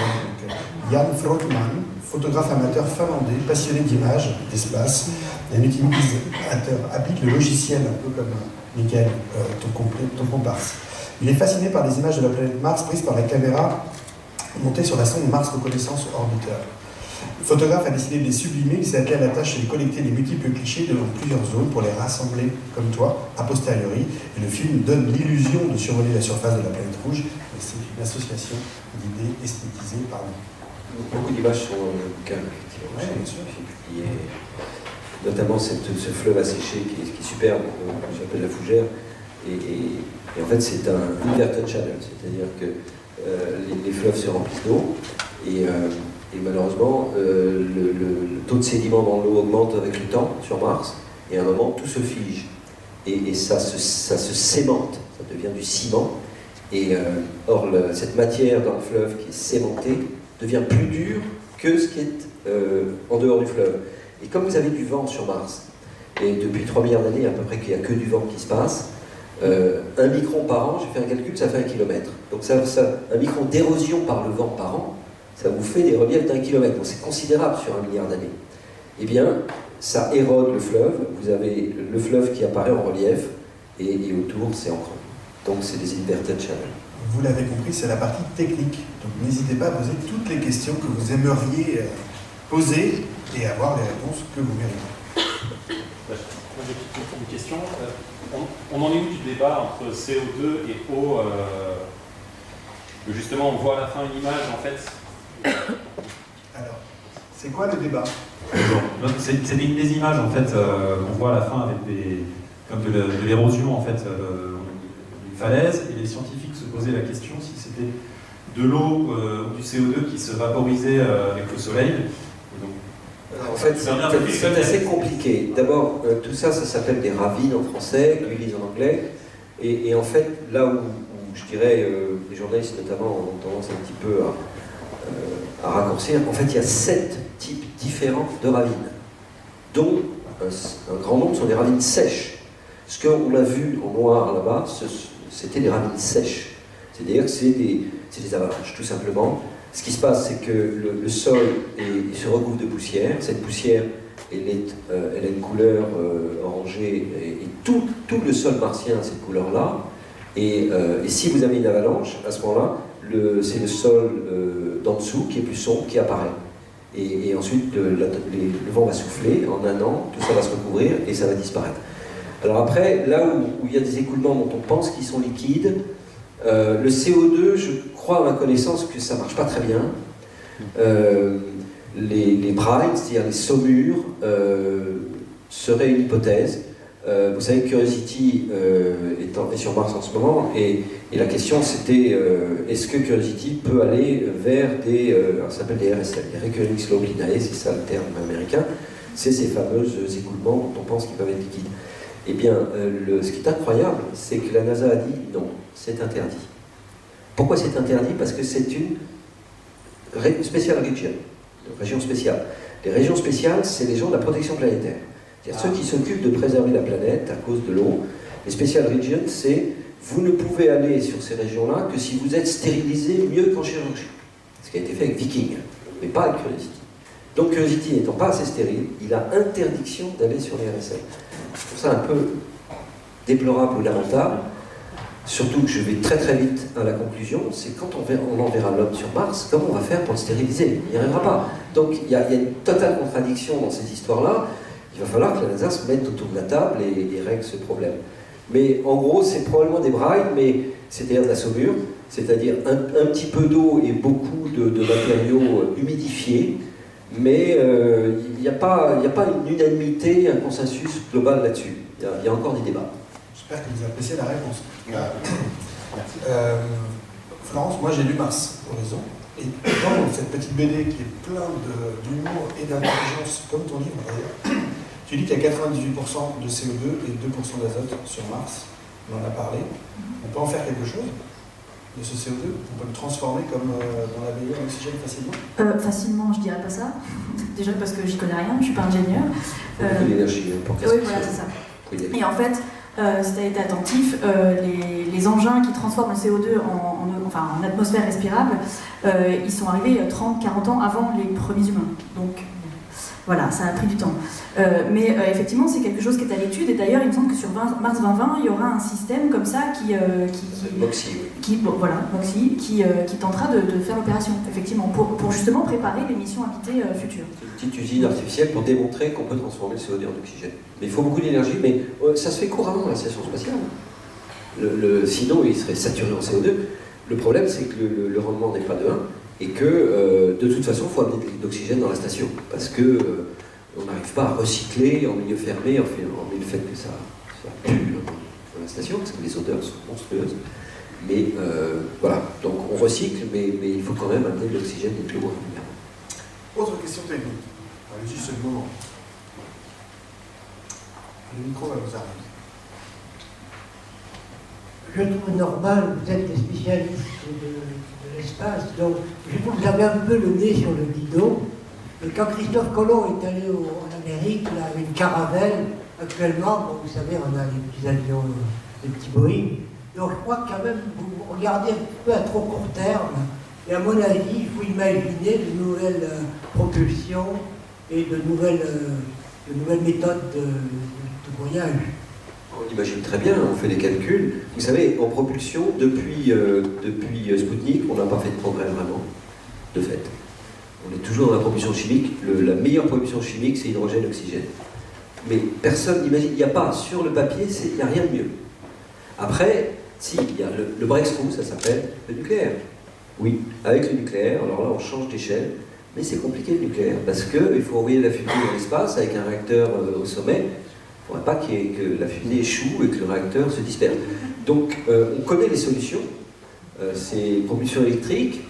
Jan Frotman, photographe amateur finlandais, passionné d'images, d'espace, un utilisateur habile le logiciel, un peu comme Michael, ton comparse. Il est fasciné par les images de la planète Mars prises par la caméra montée sur la sonde Mars Reconnaissance Orbiter. Le photographe a décidé de les sublimer, il s'est attelé à la tâche de collecter les multiples clichés devant plusieurs zones pour les rassembler comme toi, a posteriori, et le film donne l'illusion de survoler la surface de la planète rouge, mais c'est une association d'idées esthétisées par nous. Beaucoup d'images sont bouquins, effectivement. Ouais, bien sûr. J'ai publié notamment ce fleuve asséché qui est superbe, que j'appelle la Fougère, et en fait c'est un inverted channel, c'est-à-dire que les fleuves se remplissent d'eau, et malheureusement, le taux de sédiments dans l'eau augmente avec le temps sur Mars, et à un moment, tout se fige. Et ça se sémente, ça devient du ciment. Or, cette matière dans le fleuve qui est sémentée devient plus dure que ce qui est en dehors du fleuve. Et comme vous avez du vent sur Mars, et depuis 3 milliards d'années, à peu près qu'il n'y a que du vent qui se passe, 1 micron par an, j'ai fait un calcul, ça fait 1 kilomètre. Donc 1 micron d'érosion par le vent par an, ça vous fait des reliefs d'1 kilomètre, donc c'est considérable sur 1 milliard d'années. Eh bien, ça érode le fleuve, vous avez le fleuve qui apparaît en relief, et autour c'est en creux. Donc c'est des inverted channels. Vous l'avez compris, c'est la partie technique. Donc n'hésitez pas à poser toutes les questions que vous aimeriez poser et avoir les réponses que vous méritez. Une question. On en est où du débat entre CO2 et eau justement, on voit à la fin une image en fait. Alors, c'est quoi le débat? C'est des images en fait qu'on voit à la fin avec comme de l'érosion en fait d'une falaise, et les scientifiques se posaient la question si c'était de l'eau ou du CO2 qui se vaporisait avec le soleil. En fait, c'est assez compliqué. D'abord, tout ça, ça s'appelle des ravines en français, gullies en anglais. Et en fait, là où je dirais, les journalistes notamment ont tendance un petit peu à raccourcir, en fait, il y a 7 types différents de ravines, dont un grand nombre sont des ravines sèches. Ce qu'on a vu en noir là-bas, c'était des ravines sèches. C'est-à-dire que c'est des avalanches, tout simplement. Ce qui se passe, c'est que le sol se recouvre de poussière. Cette poussière, elle a une couleur orangée, et tout le sol martien a cette couleur-là. Et si vous avez une avalanche, à ce moment-là, c'est le sol d'en dessous qui est plus sombre qui apparaît. Et ensuite, le vent va souffler, en un an, tout ça va se recouvrir et ça va disparaître. Alors après, là où il y a des écoulements dont on pense qu'ils sont liquides, le CO2, je crois à ma connaissance que ça ne marche pas très bien. Les brides, c'est-à-dire les saumures, seraient une hypothèse. Vous savez que Curiosity est sur Mars en ce moment, et la question c'était est-ce que Curiosity peut aller vers alors ça s'appelle des RSL, des Recurring Slow Lineae, c'est ça le terme américain, c'est ces fameux écoulements dont on pense qu'ils peuvent être liquides. Eh bien, ce qui est incroyable, c'est que la NASA a dit non, c'est interdit. Pourquoi c'est interdit? Parce que c'est une special region, une région spéciale. Les régions spéciales, c'est les gens de la protection planétaire. C'est-à-dire ceux qui s'occupent de préserver la planète à cause de l'eau. Les special regions, c'est vous ne pouvez aller sur ces régions-là que si vous êtes stérilisé mieux qu'en chirurgie. Ce qui a été fait avec Viking, mais pas avec Curiosity. Donc Curiosity n'étant pas assez stérile, il a interdiction d'aller sur les RSL. Je trouve ça un peu déplorable ou lamentable, surtout que je vais très très vite à la conclusion, c'est quand on enverra l'homme sur Mars, comment on va faire pour le stériliser? Il n'y arrivera pas. Donc il y a une totale contradiction dans ces histoires-là. Il va falloir que la NASA se mette autour de la table et règle ce problème. Mais en gros, c'est probablement des brides, mais c'est-à-dire de la saumure, c'est-à-dire un petit peu d'eau et beaucoup de matériaux humidifiés, mais il n'y a pas une unanimité, un consensus global là-dessus. Il y a encore des débats. J'espère que vous appréciez la réponse. Florence, moi j'ai lu Mars Horizon, et dans cette petite BD qui est plein d'humour et d'intelligence, comme ton livre d'ailleurs, tu dis qu'il y a 98% de CO2 et 2% d'azote sur Mars. On en a parlé. On peut en faire quelque chose de ce CO2? On peut le transformer comme dans la BD en oxygène facilement? Facilement, je dirais pas ça. Déjà parce que j'y connais rien, je suis pas ingénieur. Il faut de l'énergie pour Oui, voilà, c'est ça. Et en fait, si tu as été attentif, les engins qui transforment le CO2 en atmosphère respirable, ils sont arrivés 30-40 ans avant les premiers humains. Donc voilà, ça a pris du temps. Mais effectivement, c'est quelque chose qui est à l'étude. Et d'ailleurs, il me semble que sur Mars 2020, il y aura un système comme ça qui tentera de faire l'opération, effectivement, pour justement préparer les missions habitées futures. C'est une petite usine artificielle pour démontrer qu'on peut transformer le CO2 en oxygène. Mais il faut beaucoup d'énergie, mais ça se fait couramment dans la station spatiale. Sinon, il serait saturé en CO2. Le problème, c'est que le rendement n'est pas de 1. Et que de toute façon, il faut amener de l'oxygène dans la station, parce que on n'arrive pas à recycler en milieu fermé, hormis le fait que ça pue dans la station, parce que les odeurs sont monstrueuses. Mais voilà, donc on recycle, mais il faut quand même amener de l'oxygène et de l'eau régulièrement. Autre question technique. Allez-y, c'est le moment. Le micro va vous arriver. Je trouve normal, vous êtes des spécialistes de l'espace, donc je trouve que vous avez un peu le nez sur le guidon. Et quand Christophe Colomb est allé en Amérique, il avait une caravelle. Actuellement, bon, vous savez, on a les petits avions, les petits Boeing. Donc je crois que quand même, vous regardez un peu à trop court terme. Et à mon avis, il faut imaginer de nouvelles propulsions et de nouvelles méthodes de voyage. On imagine très bien, on fait des calculs. Vous savez, en propulsion, depuis Sputnik, on n'a pas fait de progrès vraiment, de fait. On est toujours dans la propulsion chimique. La meilleure propulsion chimique, c'est hydrogène-oxygène. Mais personne n'imagine, il n'y a pas, sur le papier, il n'y a rien de mieux. Après, si, il y a le breakthrough, ça s'appelle le nucléaire. Oui, avec le nucléaire, alors là, on change d'échelle, mais c'est compliqué le nucléaire, parce qu'il faut envoyer la fusée dans l'espace avec un réacteur au sommet. Il ne faudrait pas que la fusée échoue et que le réacteur se disperse. Donc, on connaît les solutions. C'est propulsion électrique,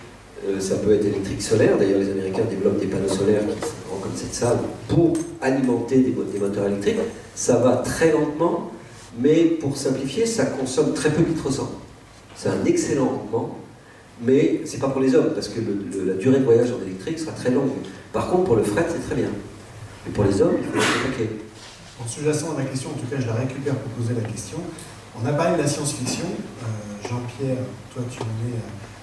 ça peut être électrique solaire. D'ailleurs, les Américains développent des panneaux solaires qui sont comme cette salle pour alimenter des moteurs électriques. Ça va très lentement, mais pour simplifier, ça consomme très peu de litres au 100. C'est un excellent rendement, mais ce n'est pas pour les hommes, parce que la durée de voyage en électrique sera très longue. Par contre, pour le fret, c'est très bien. Mais pour les hommes, il faut être paquet. En sous-jacent à ma question, en tout cas je la récupère pour poser la question. On a parlé de la science-fiction. Jean-Pierre, toi tu en es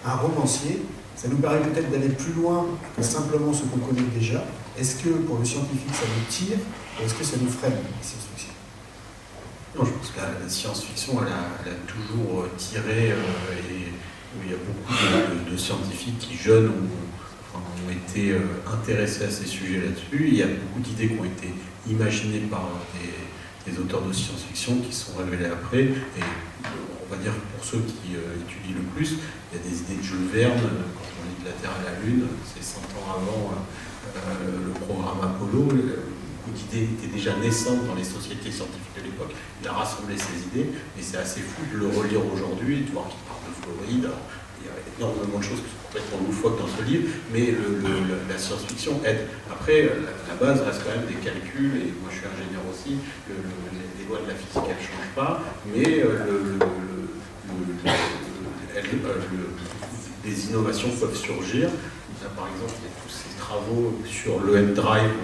un romancier. Ça nous paraît peut-être d'aller plus loin que simplement ce qu'on connaît déjà. Est-ce que pour le scientifique ça nous tire ou est-ce que ça nous freine, la science-fiction? Non, je pense que la science-fiction, elle a toujours tiré et il y a beaucoup de scientifiques qui, jeunes, ont été intéressés à ces sujets là-dessus. Il y a beaucoup d'idées qui ont été imaginées par des auteurs de science-fiction qui sont révélées après. Et on va dire, pour ceux qui étudient le plus, il y a des idées de Jules Verne, quand on lit de la Terre à la Lune, c'est 100 ans avant le programme Apollo. Beaucoup d'idées étaient déjà naissantes dans les sociétés scientifiques de l'époque. Il a rassemblé ces idées, et c'est assez fou de le relire aujourd'hui et de voir qu'il parle de Floride. Alors, il y a énormément de choses qui sont complètement loufoques dans ce livre, mais la science-fiction aide. Après, la base reste quand même des calculs, et moi je suis ingénieur aussi, les lois de la physique elles ne changent pas, mais des innovations peuvent surgir. Là, par exemple, il y a tous ces travaux sur le M-Drive,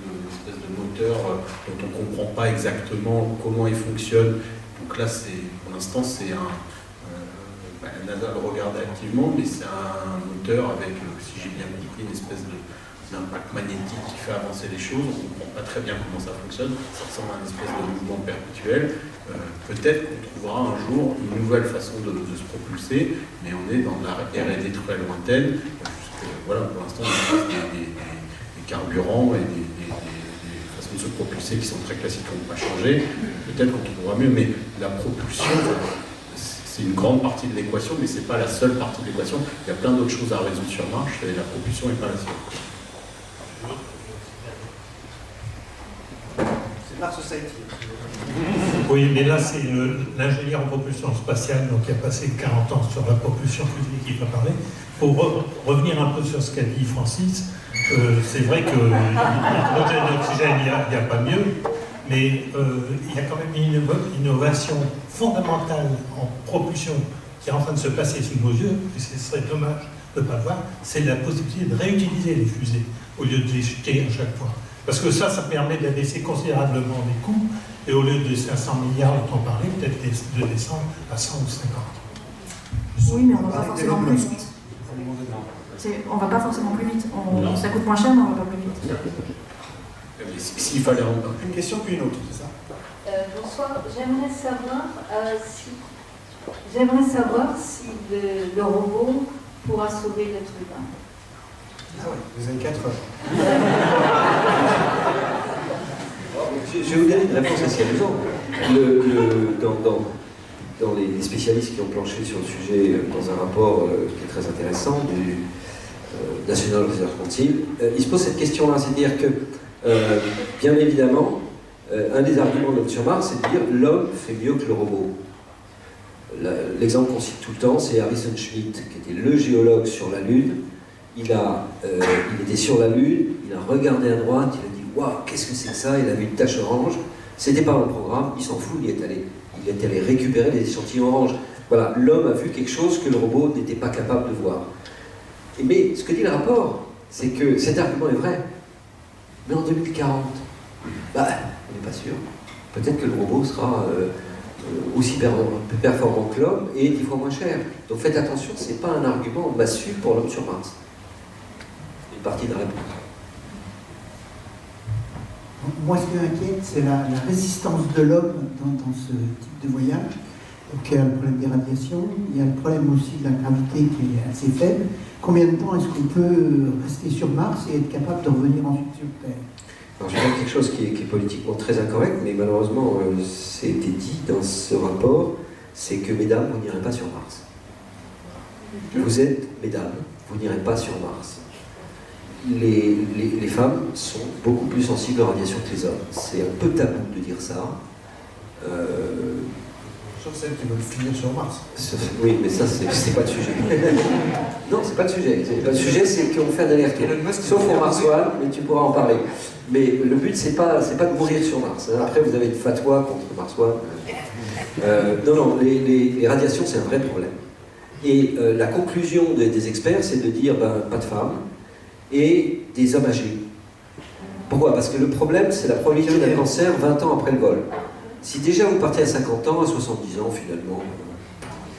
une espèce de moteur dont on ne comprend pas exactement comment il fonctionne. Donc là, pour l'instant, c'est la NASA le regarde activement, mais c'est un moteur avec, si j'ai bien compris, une espèce d'impact magnétique qui fait avancer les choses. On ne comprend pas très bien comment ça fonctionne. Ça ressemble à une espèce de mouvement perpétuel. Peut-être qu'on trouvera un jour une nouvelle façon de se propulser, mais on est dans la R&D très lointaine. Voilà, pour l'instant, on a des carburants et des façons de se propulser qui sont très classiques, qui n'ont pas changé. Peut-être qu'on trouvera mieux, mais la propulsion, c'est une grande partie de l'équation, mais ce n'est pas la seule partie de l'équation. Il y a plein d'autres choses à résoudre sur Mars, et la propulsion n'est pas la seule. C'est Mars Society. Oui, mais là, c'est l'ingénieur en propulsion spatiale, donc qui a passé 40 ans sur la propulsion physique qui va parler. Pour revenir un peu sur ce qu'a dit Francis, c'est vrai que l'hydrogène et l'oxygène, il n'y a pas mieux, mais il y a quand même une innovation fondamentale en propulsion qui est en train de se passer sous nos yeux, et ce serait dommage de ne pas le voir, c'est la possibilité de réutiliser les fusées au lieu de les jeter à chaque fois. Parce que ça permet d'abaisser considérablement les coûts, et au lieu de 500 milliards dont on parlait, peut-être de descendre à 100 ou 50. Oui, mais on ne va pas forcément plus vite. On ne va pas forcément plus vite. Ça coûte moins cher, mais on ne va pas plus vite. S'il fallait une question puis une autre, c'est ça? Bonsoir. J'aimerais savoir si le robot pourra sauver l'être humain. Ah oui, vous avez 4 heures. Je vais vous donner une réponse assez amusante. Dans les spécialistes qui ont planché sur le sujet dans un rapport qui est très intéressant du National Research Council, il se pose cette question-là, c'est-à-dire que, bien évidemment, un des arguments de l'homme sur Mars, c'est de dire l'homme fait mieux que le robot. L'exemple qu'on cite tout le temps, c'est Harrison Schmitt, qui était le géologue sur la Lune. Il était sur la Lune, il a regardé à droite, il a dit « Waouh, qu'est-ce que c'est que ça ?» Il a vu une tache orange. C'était pas dans le programme, il s'en fout, il est allé récupérer des échantillons orange. Voilà, l'homme a vu quelque chose que le robot n'était pas capable de voir. Mais ce que dit le rapport, c'est que cet argument est vrai. Mais en 2040, on n'est pas sûr. Peut-être que le robot sera aussi performant que l'homme et 10 fois moins cher. Donc faites attention, ce n'est pas un argument massue pour l'homme sur Mars. Une partie de la réponse. Moi, ce qui m'inquiète, c'est la résistance de l'homme dans ce type de voyage. Donc, il y a le problème des radiations, il y a le problème aussi de la gravité qui est assez faible. Combien de temps est-ce qu'on peut rester sur Mars et être capable de revenir ensuite sur Terre? Alors, je vais dire quelque chose qui est politiquement très incorrect, mais malheureusement, c'est été dit dans ce rapport, c'est que, mesdames, vous n'irez pas sur Mars. Vous êtes, mesdames, vous n'irez pas sur Mars. Les femmes sont beaucoup plus sensibles aux radiations que les hommes. C'est un peu tabou de dire ça. Sauf celles qui veulent finir sur Mars. Oui, mais ça, c'est pas le sujet. Non, c'est pas le sujet. Le sujet, c'est qu'on fait un aller-retour. Sauf pour Mars One, mais tu pourras en parler. Mais le but, c'est pas de mourir sur Mars. Après, vous avez une fatwa contre Mars One. Non, les radiations, c'est un vrai problème. Et la conclusion des experts, c'est de dire pas de femmes et des hommes âgés. Pourquoi? Parce que le problème, c'est la probabilité d'un cancer 20 ans après le vol. Si déjà vous partez à 50 ans, à 70 ans, finalement,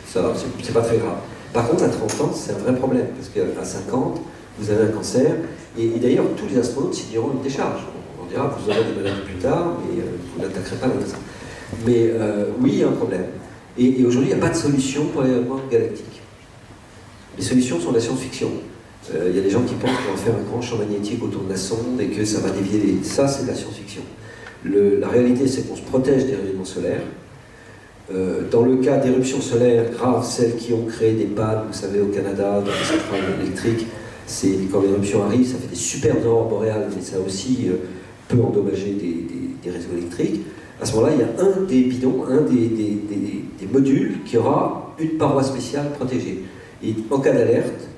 ça, c'est pas très grave. Par contre, à 30 ans, c'est un vrai problème, parce qu'à 50, vous avez un cancer, et d'ailleurs, tous les astronautes signeront une décharge. On dira, vous aurez des maladies plus tard, mais vous n'attaquerez pas la NASA. Mais oui, il y a un problème. Et aujourd'hui, il n'y a pas de solution pour les rayonnements galactiques. Les solutions sont de la science-fiction. Il y a des gens qui pensent qu'on va faire un grand champ magnétique autour de la sonde et que ça va dévier les... Ça, c'est de la science-fiction. La réalité, c'est qu'on se protège des rayonnements solaires. Dans le cas d'éruptions solaires graves, celles qui ont créé des pannes, vous savez, au Canada, dans les centrales électriques, quand l'éruption arrive, ça fait des superbes aurores boréales, mais ça aussi peut endommager des réseaux électriques. À ce moment-là, il y a un des bidons, un des modules qui aura une paroi spéciale protégée. Et en cas d'alerte,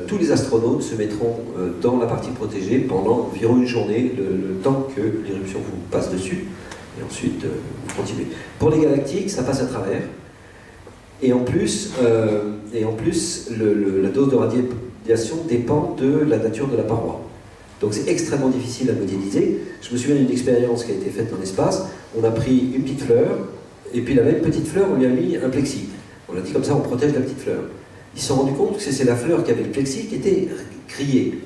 tous les astronautes se mettront dans la partie protégée pendant environ une journée, le temps que l'éruption vous passe dessus, et ensuite vous continuez. Pour les galactiques, ça passe à travers, et en plus, la dose de radiation dépend de la nature de la paroi. Donc c'est extrêmement difficile à modéliser. Je me souviens d'une expérience qui a été faite dans l'espace. On a pris une petite fleur, et puis la même petite fleur, on lui a mis un plexi. On a dit comme ça, on protège la petite fleur. Ils se sont rendus compte que c'est la fleur qui avait le plexi qui était grillée.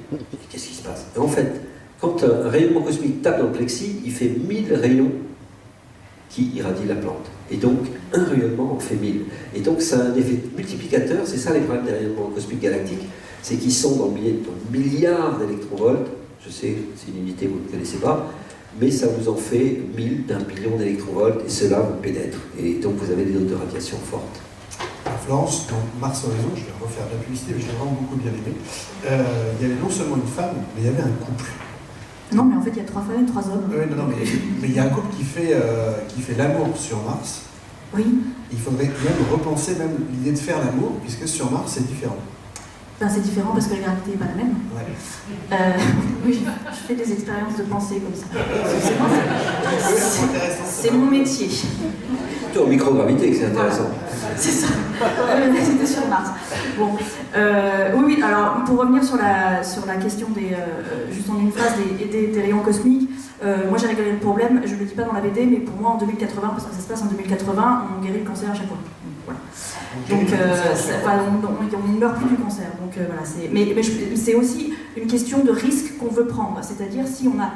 Qu'est-ce qui se passe? Et en fait, quand un rayonnement cosmique tape dans le plexi, il fait 1000 rayons qui irradient la plante. Et donc, un rayonnement en fait 1000. Et donc, ça a un effet multiplicateur. C'est ça les problèmes des rayonnements cosmiques galactiques. C'est qu'ils sont dans milliards d'électronvolts. Je sais, c'est une unité que vous ne connaissez pas. Mais ça vous en fait 1000 d'un million d'électronvolts. Et cela vous pénètre. Et donc, vous avez des doses de radiation fortes. Florence, dans Mars Horizon, je vais refaire de la publicité, mais j'ai vraiment beaucoup bien aimé. Il y avait non seulement une femme, mais il y avait un couple. Non, mais en fait, il y a 3 femmes et 3 hommes. Non, mais il y a un couple qui fait l'amour sur Mars. Oui. Il faudrait même repenser l'idée de faire l'amour, puisque sur Mars, c'est différent. Ben, c'est différent parce que la gravité n'est pas la même. Ouais. Oui, je fais des expériences de pensée comme ça. C'est mon métier. Plutôt en microgravité que c'est intéressant. Voilà. C'est ça. C'était sur Mars. Bon. Oui, alors pour revenir sur la question juste en une phrase des rayons cosmiques, moi j'ai réglé le problème, je ne le dis pas dans la BD, mais pour moi en 2080, parce que ça se passe en 2080, on guérit le cancer à chaque fois. Voilà. Donc on ne meurt plus du cancer. Donc, voilà, mais c'est aussi une question de risque qu'on veut prendre. C'est-à-dire si on a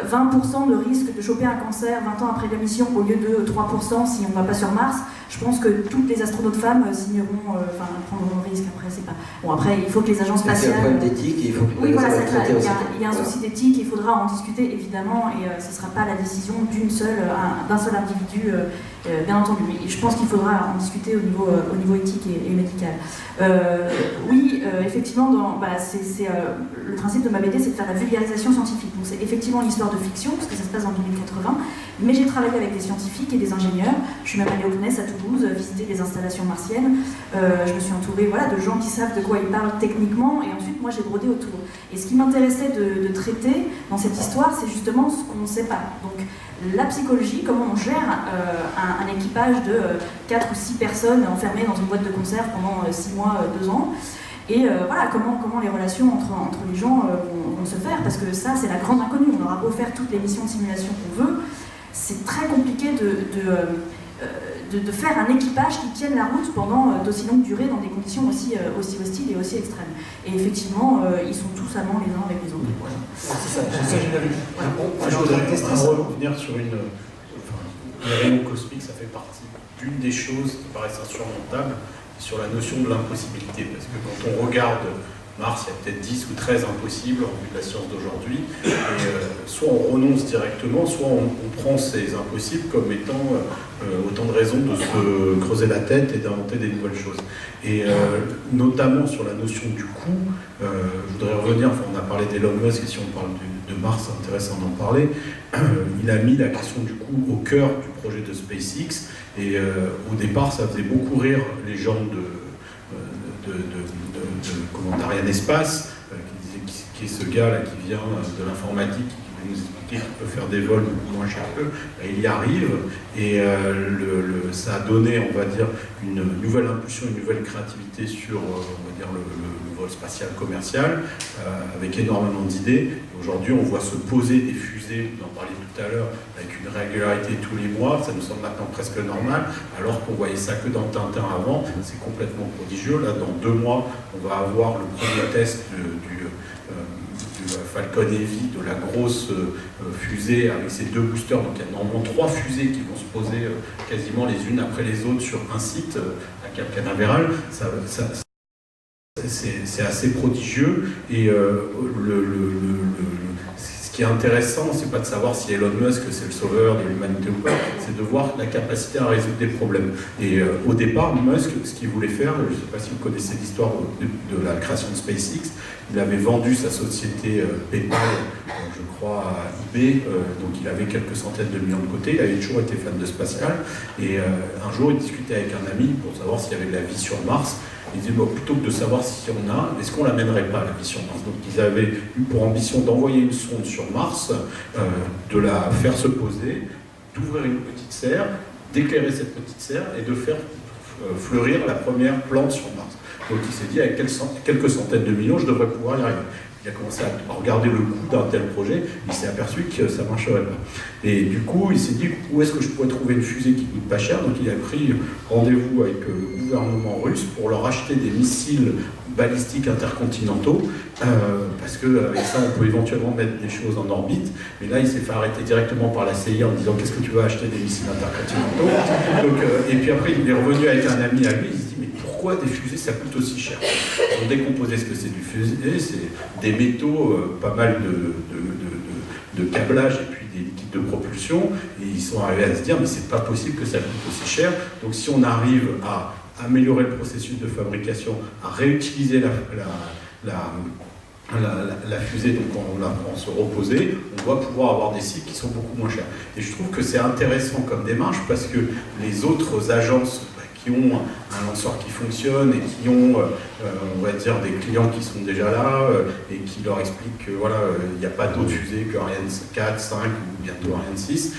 20% de risque de choper un cancer 20 ans après la mission au lieu de 3% si on ne va pas sur Mars, je pense que toutes les astronautes femmes signeront, prendront le risque. Après, c'est pas... Bon, après, il faut que les agences spatiales... C'est un problème d'éthique et il faut que oui, voilà, il y a un souci d'éthique, il faudra en discuter évidemment, et ce ne sera pas la décision d'un seul individu, bien entendu. Mais je pense qu'il faudra en discuter au niveau éthique et médical. Oui, effectivement, le principe de ma BD, c'est de faire la vulgarisation scientifique. Donc c'est effectivement une histoire de fiction, parce que ça se passe en 2080, mais j'ai travaillé avec des scientifiques et des ingénieurs. Je suis même allée au CNES à Toulouse, visiter des installations martiennes. Je me suis entourée de gens qui savent de quoi ils parlent techniquement, et ensuite moi j'ai brodé autour. Et ce qui m'intéressait de traiter dans cette histoire, c'est justement ce qu'on ne sait pas. Donc la psychologie, comment on gère un équipage de 4 ou 6 personnes enfermées dans une boîte de conserve pendant 6 mois, 2 ans. Et voilà, comment les relations entre les gens vont se faire, parce que ça, c'est la grande inconnue. On aura beau faire toutes les missions de simulation qu'on veut, c'est très compliqué de faire un équipage qui tienne la route pendant d'aussi longue durée dans des conditions aussi hostiles et aussi extrêmes. Et effectivement, ils sont tous amants les uns avec les autres. Voilà. C'est ça, je voudrais revenir sur les rayons cosmiques, ça fait partie d'une des choses qui paraissent insurmontables, sur la notion de l'impossibilité. Parce que quand on regarde Mars, il y a peut-être 10 ou 13 impossibles en vue de la science d'aujourd'hui. Et soit on renonce directement, soit on prend ces impossibles comme étant autant de raisons de se creuser la tête et d'inventer des nouvelles choses. Et notamment sur la notion du coût, je voudrais revenir, on a parlé d'Elon Musk, et si on parle de Mars, c'est intéressant d'en parler. Il a mis la question du coût au cœur du projet de SpaceX, et au départ, ça faisait beaucoup rire les gens d'Ariane Espace, qui disaient qui est ce gars-là qui vient de l'informatique, qui va nous expliquer qu'il peut faire des vols beaucoup moins chers qu'eux. Il y arrive, et ça a donné, on va dire, une nouvelle impulsion, une nouvelle créativité sur, on va dire, le vol spatial commercial, avec énormément d'idées. Aujourd'hui, on voit se poser des fusées, vous en parliez tout à l'heure, avec une régularité tous les mois. Ça nous semble maintenant presque normal, alors qu'on voyait ça que dans Tintin avant. C'est complètement prodigieux. Là, dans 2 mois, on va avoir le premier test du Falcon Heavy, de la grosse fusée avec ses 2 boosters. Donc il y a normalement 3 fusées qui vont se poser quasiment les unes après les autres sur un site à Cap Canaveral. c'est assez prodigieux et ce qui est intéressant, c'est pas de savoir si Elon Musk c'est le sauveur de l'humanité ou pas, c'est de voir la capacité à résoudre des problèmes. Et au départ, Musk, ce qu'il voulait faire, je ne sais pas si vous connaissez l'histoire de la création de SpaceX, il avait vendu sa société PayPal, je crois, à eBay, donc il avait quelques centaines de millions de côté, il avait toujours été fan de spatial, et un jour il discutait avec un ami pour savoir s'il y avait de la vie sur Mars. Ils disaient, bon, plutôt que de savoir si on a, est-ce qu'on l'amènerait pas, la vie sur Mars? Donc ils avaient eu pour ambition d'envoyer une sonde sur Mars, de la faire se poser, d'ouvrir une petite serre, d'éclairer cette petite serre et de faire fleurir la première plante sur Mars. Donc il s'est dit, avec quelques centaines de millions, je devrais pouvoir y arriver. Il a commencé à regarder le coût d'un tel projet, il s'est aperçu que ça ne marcherait pas. Et du coup, il s'est dit, où est-ce que je pourrais trouver une fusée qui coûte pas cher? Donc il a pris rendez-vous avec le gouvernement russe pour leur acheter des missiles balistiques intercontinentaux, parce qu'avec ça, on peut éventuellement mettre des choses en orbite. Mais là, il s'est fait arrêter directement par la CIA en disant, qu'est-ce que tu veux acheter des missiles intercontinentaux? Donc, et puis après, il est revenu avec un ami à lui, il se dit, mais pourquoi des fusées, ça coûte aussi cher? Pour décomposer ce que c'est du fusée, c'est des métaux, pas mal de câblage et puis des liquides de propulsion, et ils sont arrivés à se dire, mais c'est pas possible que ça coûte aussi cher. Donc si on arrive à améliorer le processus de fabrication, à réutiliser la fusée, donc en se reposer, on doit pouvoir avoir des cycles qui sont beaucoup moins chers. Et je trouve que c'est intéressant comme démarche parce que les autres agences qui ont un lanceur qui fonctionne et qui ont, on va dire, des clients qui sont déjà là et qui leur expliquent que voilà, il n'y a pas d'autre fusée que Ariane 4, 5 ou bientôt Ariane 6,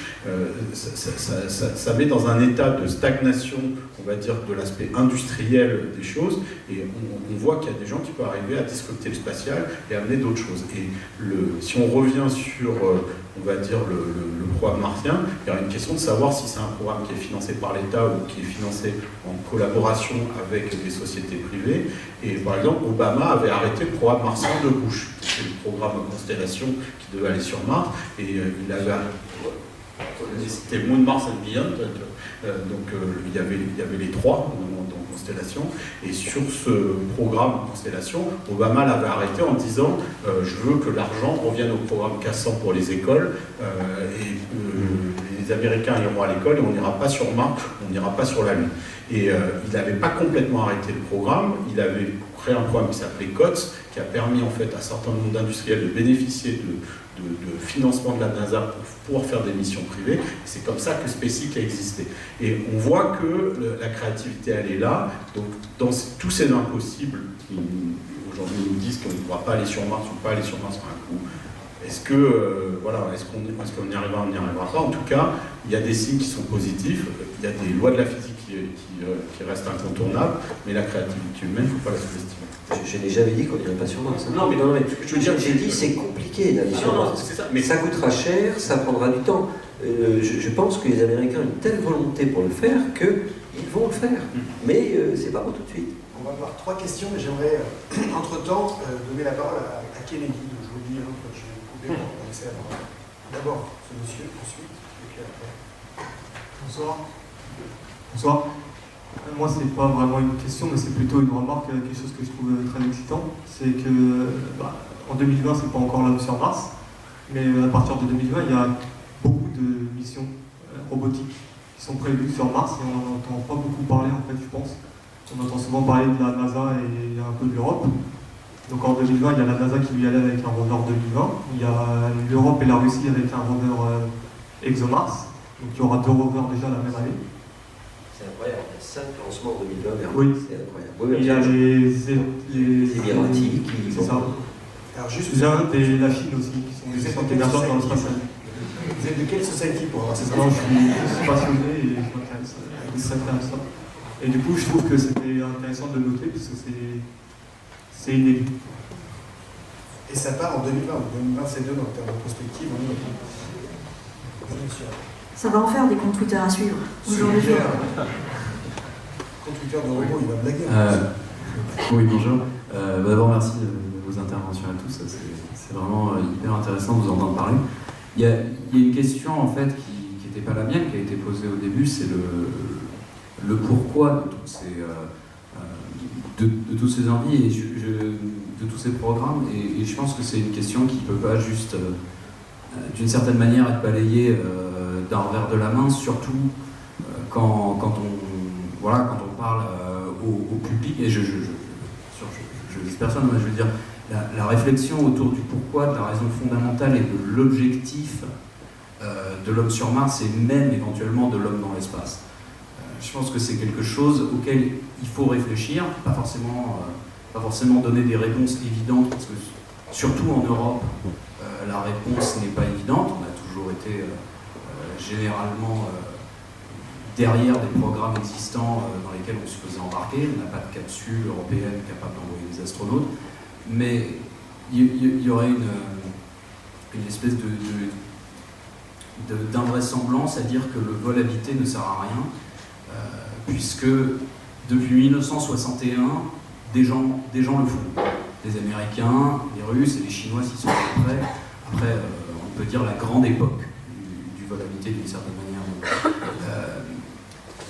ça met dans un état de stagnation, on va dire, de l'aspect industriel des choses, et on voit qu'il y a des gens qui peuvent arriver à disrupter le spatial et amener d'autres choses. Et si on revient sur, on va dire, le programme martien, il y a une question de savoir si c'est un programme qui est financé par l'État ou qui est financé en collaboration avec des sociétés privées. Et par exemple, Obama avait arrêté le programme martien de Bush, c'est le programme Constellation qui devait aller sur Mars, et il avait c'était Moon, Mars and Beyond, donc il y avait les trois dans Constellation, et sur ce programme Constellation, Obama l'avait arrêté en disant je veux que l'argent revienne au programme Cassant pour les écoles, et les Américains iront à l'école et on n'ira pas sur Mars, on n'ira pas sur la Lune. Et il n'avait pas complètement arrêté le programme, il avait créé un programme qui s'appelait COTS, qui a permis en fait à un certain nombre d'industriels de bénéficier de financement de la NASA pour pouvoir faire des missions privées. C'est comme ça que SpaceX a existé. Et on voit que la créativité, elle est là. Donc, dans tous ces impossibles qui aujourd'hui nous disent qu'on ne pourra pas aller sur Mars ou pas aller sur Mars sur un coup, est-ce qu'on y arrivera, on n'y arrivera pas? En tout cas, il y a des signes qui sont positifs. Il y a des lois de la physique qui restent incontournables, mais la créativité humaine, il ne faut pas la sous-estimer. Je n'ai jamais dit qu'on n'irait pas sur Mars. Non, mais je veux dire, j'ai dit c'est compliqué d'aller sur Mars. Mais ça coûtera cher, ça prendra du temps. Je pense que les Américains ont une telle volonté pour le faire qu'ils vont le faire. Mais c'est pas pour tout de suite. On va avoir 3 questions, mais j'aimerais entre-temps donner la parole à Kennedy. Donc je vous dis, je vais vous couper pour commencer à avoir. D'abord ce monsieur, ensuite, et puis après. Bonsoir. Bonsoir. Moi, c'est pas vraiment une question, mais c'est plutôt une remarque, quelque chose que je trouve très excitant. C'est que en 2020, c'est pas encore l'homme sur Mars, mais à partir de 2020, il y a beaucoup de missions robotiques qui sont prévues sur Mars et on n'en entend pas beaucoup parler en fait, je pense. On entend souvent parler de la NASA et un peu de l'Europe. Donc en 2020, il y a la NASA qui va y aller avec un rover 2020. Il y a l'Europe et la Russie avec un rover ExoMars. Donc il y aura 2 rovers déjà la même année. C'est incroyable, il y a 5 lancements en 2020 vers oui. C'est incroyable. Oui, il y a les Émiratis qui c'est ça. Alors juste l'Inde et la Chine aussi, qui sont des puissantes émergentes dans le spatial. Vous êtes de quelle société pour avoir ces Non, je suis passionné et je m'intéresse à ça. Et du coup, je trouve que c'était intéressant de le noter parce que c'est inédit. Et ça part en 2020, 2022 en termes de prospective. Ça va en faire des comptes Twitter à suivre. Aujourd'hui. Compte Twitter de robot, il va blaguer. Oui, bonjour. D'abord, merci de vos interventions à tous. C'est vraiment hyper intéressant de vous entendre parler. Il y a une question en fait qui n'était pas la mienne, qui a été posée au début, c'est le pourquoi de toutes ces de tous ces envies et de tous ces programmes. Et je pense que c'est une question qui ne peut pas juste, d'une certaine manière, être balayée d'un revers de la main, surtout quand on parle au public. Et je vise personne, mais je veux dire, la réflexion autour du pourquoi, de la raison fondamentale et de l'objectif de l'homme sur Mars et même éventuellement de l'homme dans l'espace. Je pense que c'est quelque chose auquel il faut réfléchir, pas forcément donner des réponses évidentes, parce que surtout en Europe, la réponse n'est pas évidente. On a toujours été généralement derrière des programmes existants dans lesquels on se faisait embarquer. On n'a pas de capsule européenne capable d'envoyer des astronautes, mais il y aurait une espèce d'invraisemblance à dire que le vol habité ne sert à rien, puisque depuis 1961, des gens le font. Les Américains, les Russes et les Chinois s'y sont prêts. Après, on peut dire la grande époque du vol habité d'une certaine manière.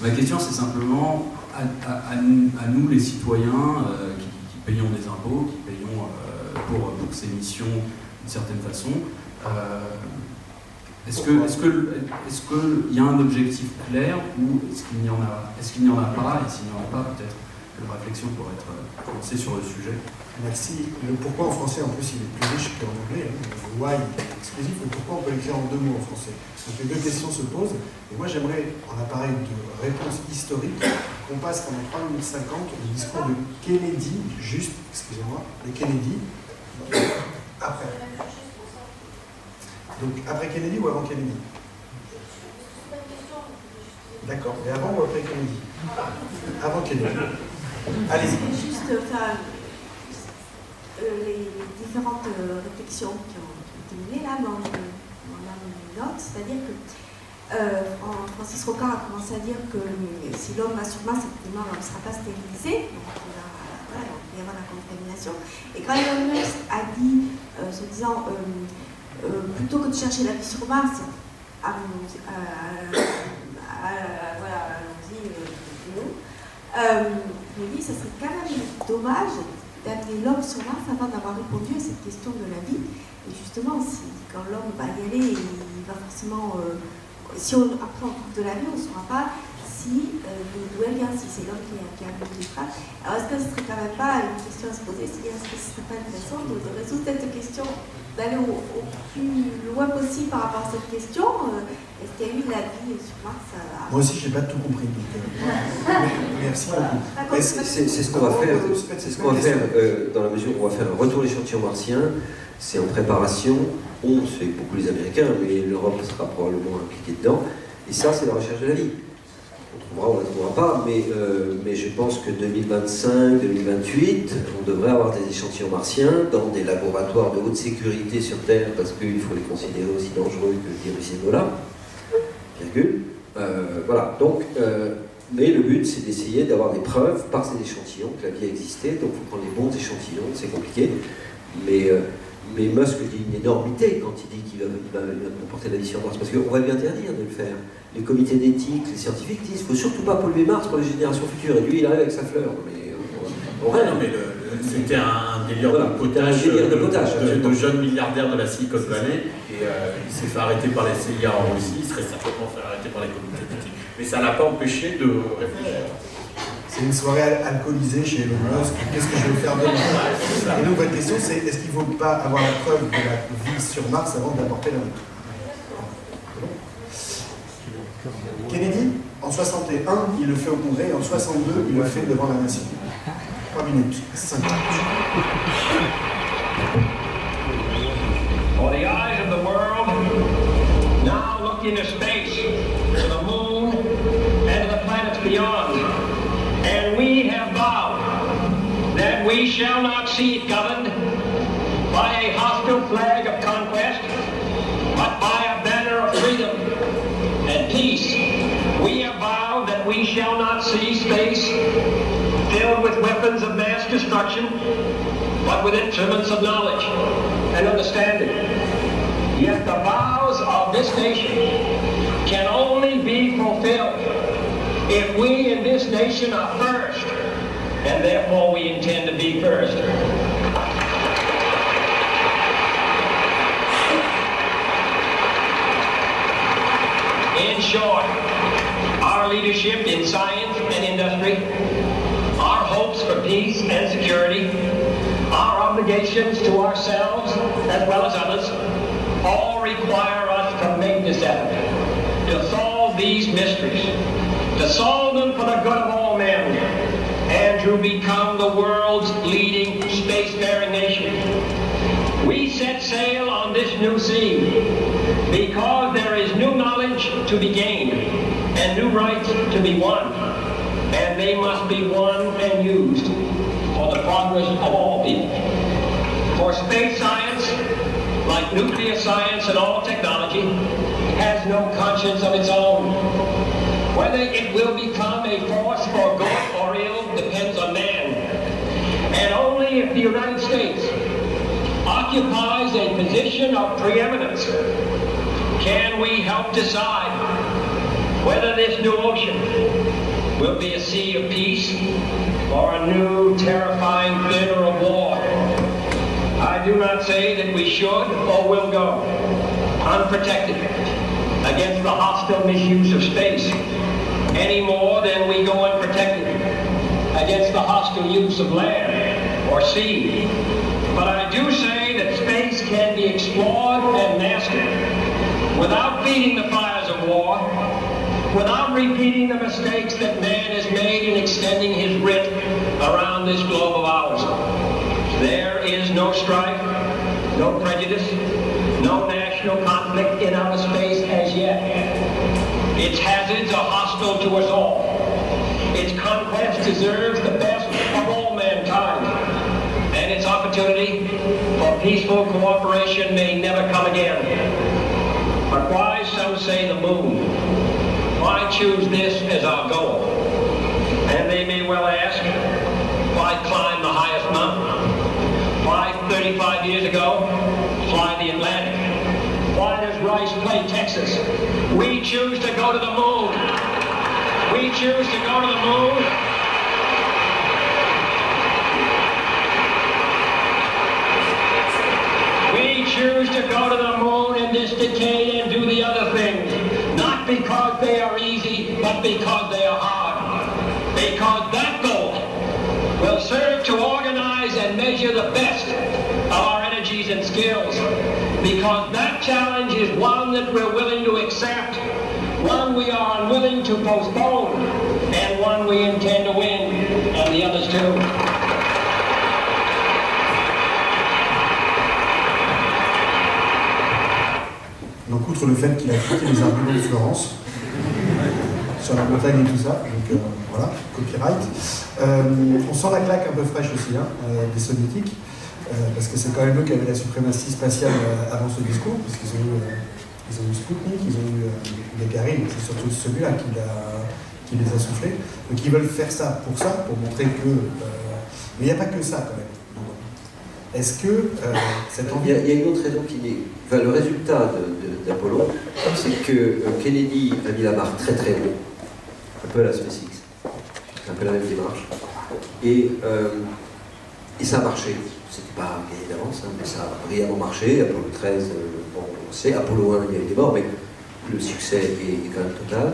Ma question, c'est simplement à nous, les citoyens, qui payons des impôts, qui payons pour ces missions d'une certaine façon, est-ce qu'il y a un objectif clair ou est-ce qu'il n'y en a pas, et s'il n'y en a pas, peut-être que la réflexion pourrait être lancée sur le sujet. Merci. Le pourquoi en français, en plus, il est plus riche qu'en anglais. Le why est exclusif. Le pourquoi, on peut l'écrire en 2 mots en français. Donc les 2 questions se posent. Et moi, j'aimerais, en appareil de réponse historique, qu'on passe pendant 3 minutes 50 au discours de Kennedy, de Kennedy, après. Donc, après Kennedy ou avant Kennedy? D'accord. Et avant ou après Kennedy? Avant Kennedy. Allez-y. Juste faire les différentes réflexions qui ont été menées là dans mes notes. C'est-à-dire que Francis Rocard a commencé à dire que si l'homme va sur Mars, effectivement, l'homme ne sera pas stérilisé. Donc, il va y avoir la contamination. Et quand Elon Musk a dit, se disant, plutôt que de chercher la vie sur Mars, allons-y, je me dis que ce serait quand même dommage d'amener l'homme sur Mars avant d'avoir répondu à cette question de la vie. Et justement, quand l'homme va y aller, il va forcément, si après on trouve de la vie, on ne saura pas d'où elle vient, si c'est l'homme qui a amené les frappes. Alors est-ce que ce ne serait quand même pas une question à se poser, est-ce que ce ne serait pas intéressant de résoudre cette question, d'aller au plus loin possible par rapport à cette question? Est-ce qu'il y a eu de la vie sur Mars? Moi aussi, je n'ai pas tout compris. Merci beaucoup. C'est ce qu'on va faire. C'est ce qu'on va faire dans la mesure où on va faire un retour d'échantillon martien. C'est en préparation. On fait beaucoup les Américains, mais l'Europe sera probablement impliquée dedans. Et ça, c'est la recherche de la vie. On trouvera, on ne la trouvera pas, mais je pense que 2025, 2028, on devrait avoir des échantillons martiens dans des laboratoires de haute sécurité sur Terre, parce qu'il faut les considérer aussi dangereux que le virus Ebola. Voilà. Donc, mais le but, c'est d'essayer d'avoir des preuves par ces échantillons que la vie a existé. Donc, il faut prendre les bons échantillons, c'est compliqué. Mais Musk dit une énormité quand il dit qu'il va comporter la vie sur Mars, parce qu'on va lui interdire de le faire. Les comités d'éthique, les scientifiques disent qu'il ne faut surtout pas polluer Mars pour les générations futures. Et lui, il arrive avec sa fleur. C'était un délire de potage, de jeunes milliardaires de la Silicon Valley. Et il s'est fait arrêter par la CIA en Russie. Il serait certainement fait arrêter par les comités d'éthique. Mais ça n'a pas empêché de réfléchir. C'est une soirée alcoolisée chez Elon Musk. Qu'est-ce que je vais faire demain? Et donc votre question, c'est est-ce qu'il ne faut pas avoir la preuve de la vie sur Mars avant d'apporter la nôtre? Kennedy, en 61, il le fait au Congrès, et en 62, il le fait devant la nation. 3 minutes 50. For the eyes of the world now look into space, to the moon, and to the planets beyond. And we have vowed that we shall not see it governed by a hostile flag of conquest, but by a banner of freedom and peace. We have vowed that we shall not see space filled with weapons of mass destruction, but with instruments of knowledge and understanding. Yet the vows of this nation can only be fulfilled if we in this nation are first and therefore we intend to be first. In short, our leadership in science and industry, our hopes for peace and security, our obligations to ourselves as well as others, all require us to make this effort, to solve these mysteries, to solve them for the good of all men, and to become the world's leading spacefaring nation. We set sail on this new sea because there is new knowledge to be gained and new rights to be won, and they must be won and used for the progress of all people. For space science, like nuclear science and all technology, has no conscience of its own. Whether it will become a force for good or ill depends on man. And only if the United States occupies a position of preeminence can we help decide whether this new ocean will be a sea of peace or a new terrifying theater of war. I do not say that we should or will go unprotected against the hostile misuse of space any more than we go unprotected against the hostile use of land or sea. But I do say that space can be explored and mastered without feeding the fires of war, without repeating the mistakes that man has made in extending his writ around this globe of ours. There is no strife, no prejudice, no national conflict in outer space as yet. Its hazards are hostile to us all. Its conquest deserves the best of all mankind, and its opportunity for peaceful cooperation may never come again. But why, some say, the moon? Why choose this as our goal? And they may well ask, why climb the highest mountain? Why, 35 years ago, fly the Atlantic? Why does Rice play Texas? We choose to go to the moon. We choose to go to the moon. We choose to go to the moon in this decade and do the other things, not because they are easy, but because they are hard. Because that goal will serve to organize and measure the best of our energies and skills. Because that challenge is one that we're willing to accept, one we are unwilling to postpone, and one we intend to win, and the others too. Donc, outre le fait qu'il a quitté les arguments de Florence, sur la montagne et tout ça, donc voilà, copyright. On sent la claque un peu fraîche aussi, hein, des soviétiques, parce que c'est quand même eux qui avaient la suprématie spatiale avant ce discours, parce qu'ils ont eu Sputnik, ils ont eu Gagarin, c'est surtout celui-là qui les a soufflés. Donc ils veulent faire ça, pour montrer que... mais il n'y a pas que ça quand même. Est-ce que cette envie... Il y a une autre raison qui est... Enfin, le résultat d'Apollo, c'est que Kennedy a mis la barre très très haut, un peu à la SpaceX, un peu la même démarche, et ça a marché. C'était pas gagné d'avance, hein, mais ça a brillamment marché. Apollo 13, bon, on sait, Apollo 1, il y a eu des morts, mais le succès est quand même total.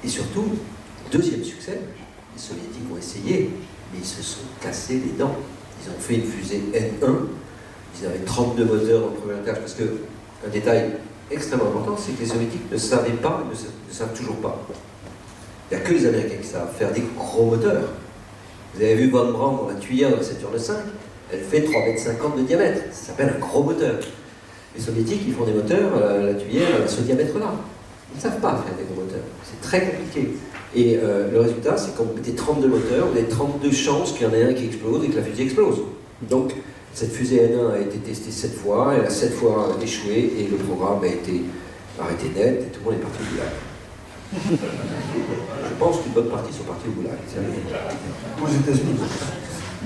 Et surtout, deuxième succès, les soviétiques ont essayé, mais ils se sont cassés les dents. Ils ont fait une fusée N1, ils avaient 32 moteurs dans le premier étage, parce qu'un détail extrêmement important, c'est que les soviétiques ne savaient pas, ne savent toujours pas. Il n'y a que les Américains qui savent faire des gros moteurs. Vous avez vu Von Braun dans la tuyère de la Saturne V, elle fait 3,50 m de diamètre, ça s'appelle un gros moteur. Les soviétiques, ils font des moteurs, la tuyère, elle a ce diamètre-là. Ils ne savent pas faire des gros moteurs, c'est très compliqué. Et le résultat, c'est quand vous mettez 32 moteurs, vous avez 32 chances qu'il y en ait un qui explose et que la fusée explose. Donc, cette fusée N1 a été testée 7 fois, elle a 7 fois échoué et le programme a été arrêté net et tout le monde est parti au goulag. Je pense qu'une bonne partie sont partis au goulag. Aux États-Unis.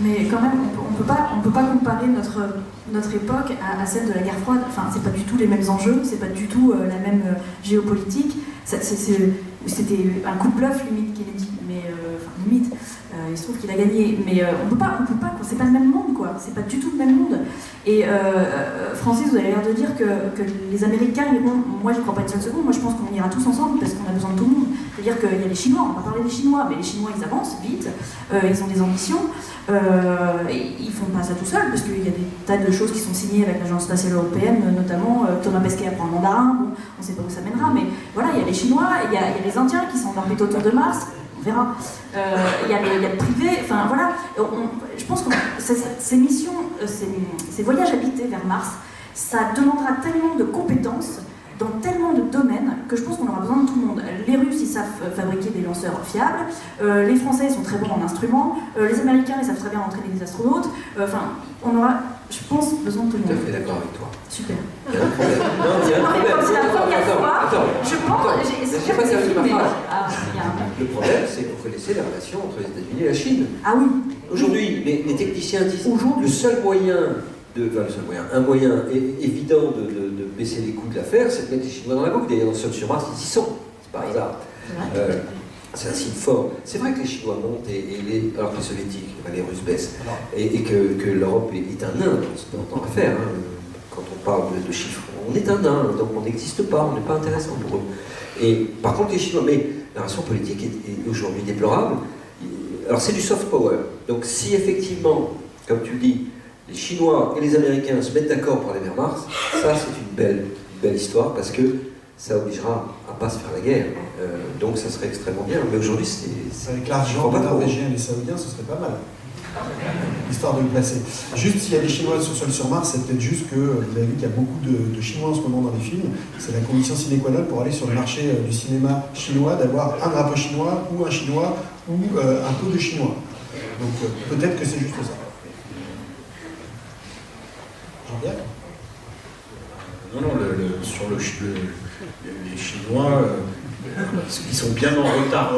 Mais quand même, on peut pas comparer notre époque à celle de la guerre froide. Enfin, c'est pas du tout les mêmes enjeux, c'est pas du tout la même géopolitique. C'était un coup de bluff limite Kennedy, mais enfin limite. Il se trouve qu'il a gagné, mais on peut pas, c'est pas le même monde, quoi. C'est pas du tout le même monde. Et Francis, vous avez l'air de dire que les Américains iront. Moi, je crois pas une seule seconde. Moi, je pense qu'on ira tous ensemble parce qu'on a besoin de tout le monde. C'est-à-dire qu'il y a les Chinois. On va parler des Chinois, mais les Chinois, ils avancent vite. Ils ont des ambitions. Ils font pas ça tout seuls parce qu'il y a des tas de choses qui sont signées avec l'Agence spatiale européenne, notamment Thomas Pesquet apprend le mandarin. Bon, on sait pas où ça mènera, mais voilà, il y a les Chinois, il y a les Indiens qui sont en orbite autour de Mars. On verra. Il y a le privé, enfin voilà. Je pense que ces missions, ces voyages habités vers Mars, ça demandera tellement de compétences dans tellement de domaines que je pense qu'on aura besoin de tout le monde. Les Russes, ils savent fabriquer des lanceurs fiables, les Français sont très bons en instruments, les Américains, ils savent très bien entraîner des astronautes. Enfin, on aura, je pense, besoin de tout le monde. Tout à fait d'accord avec toi. Super. Il y a un problème. Non, il y a un problème. C'est la première fois. Je pense. J'ai pas terminé ma phrase. Il y a un... Le problème, c'est que vous connaissez la relation entre les États-Unis et la Chine. Ah oui. Aujourd'hui, les techniciens disent le seul moyen, un moyen évident de baisser les coûts de l'affaire, c'est de mettre les Chinois dans la boucle. D'ailleurs, dans Seul sur Mars, ils y sont. C'est par hasard. C'est un signe fort. C'est vrai que les Chinois montent, alors que les Soviétiques, les Russes baissent, et que l'Europe est un nain dans l'affaire. Hein. Quand on parle de chiffres, on est un nain, donc on n'existe pas, on n'est pas intéressant pour eux. Et par contre, les Chinois, mais la relation politique est aujourd'hui déplorable. Alors c'est du soft power. Donc si effectivement, comme tu le dis, les Chinois et les Américains se mettent d'accord pour aller vers Mars, ça c'est une belle histoire parce que ça obligera à pas se faire la guerre. Donc ça serait extrêmement bien. Mais aujourd'hui, c'est avec l'argent des Norvégiens et des Saoudiens, ce serait pas mal. Histoire de le placer. Juste s'il y a des Chinois sur Mars, c'est peut-être juste que vous avez vu qu'il y a beaucoup de Chinois en ce moment dans les films. C'est la condition sine qua non pour aller sur le marché du cinéma chinois, d'avoir un drapeau chinois ou un chinois ou un peu de chinois. Donc peut-être que c'est juste ça. Jean-Pierre ? Non, sur les Chinois, ils sont bien en retard.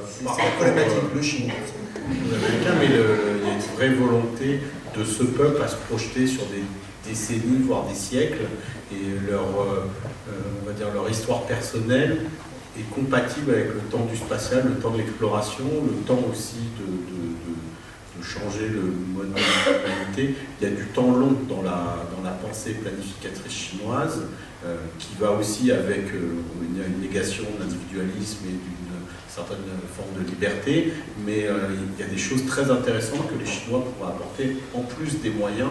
C'est la problématique, le chinois. Américain, mais il y a une vraie volonté de ce peuple à se projeter sur des décennies, voire des siècles, et on va dire leur histoire personnelle est compatible avec le temps du spatial, le temps de l'exploration, le temps aussi de changer le mode de l'humanité. Il y a du temps long dans la pensée planificatrice chinoise, qui va aussi avec une négation de l'individualisme et d'une certaine forme de liberté, mais il y a des choses très intéressantes que les Chinois pourraient apporter en plus des moyens,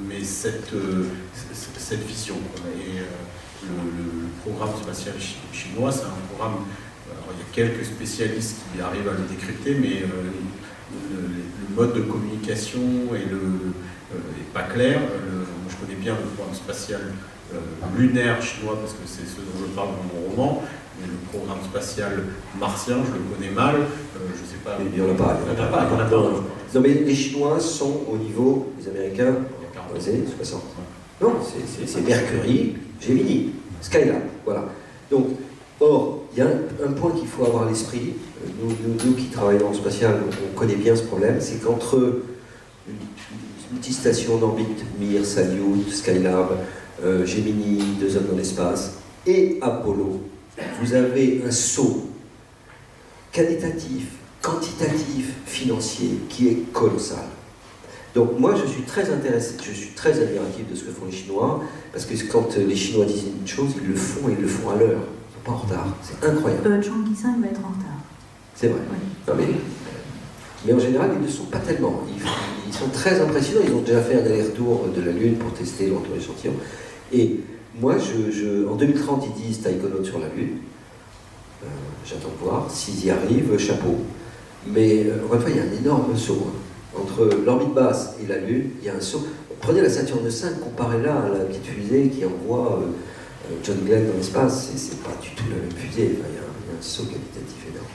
mais cette vision. Et le programme spatial chinois, c'est un programme, alors il y a quelques spécialistes qui arrivent à le décrypter, mais le mode de communication est pas clair. Moi, je connais bien le programme spatial lunaire chinois parce que c'est ce dont je parle dans mon roman. Mais le programme spatial martien, je le connais mal, je ne sais pas. Il n'y en a pas. Non, mais les Chinois sont au niveau des Américains des années 60. Non, c'est Mercury, Gemini, Skylab, voilà. Donc, or, il y a un point qu'il faut avoir à l'esprit, nous qui travaillons dans le spatial, on connaît bien ce problème, c'est qu'entre une petite station d'orbite, Mir, Salyut, Skylab, Gemini, 2 hommes dans l'espace, et Apollo, vous avez un saut qualitatif, quantitatif, financier qui est colossal. Donc moi je suis très intéressé, je suis très admiratif de ce que font les Chinois, parce que quand les Chinois disent une chose, ils le font et ils le font à l'heure. Ils ne sont pas en retard, c'est incroyable. Chang Ki-san va être en retard. C'est vrai. Oui. Non, mais en général, ils ne sont pas tellement. Ils sont très impressionnants, ils ont déjà fait un aller-retour de la Lune pour tester l'échantillon. Et moi, en 2030, ils disent taïkonautes sur la Lune. J'attends de voir. S'ils y arrivent, chapeau. Mais encore une fois, il y a un énorme saut. Entre l'orbite basse et la Lune, il y a un saut. Prenez la Saturne 5, comparez-la à la petite fusée qui envoie John Glenn dans l'espace. C'est pas du tout la même fusée. Enfin, il y a un saut qualitatif énorme.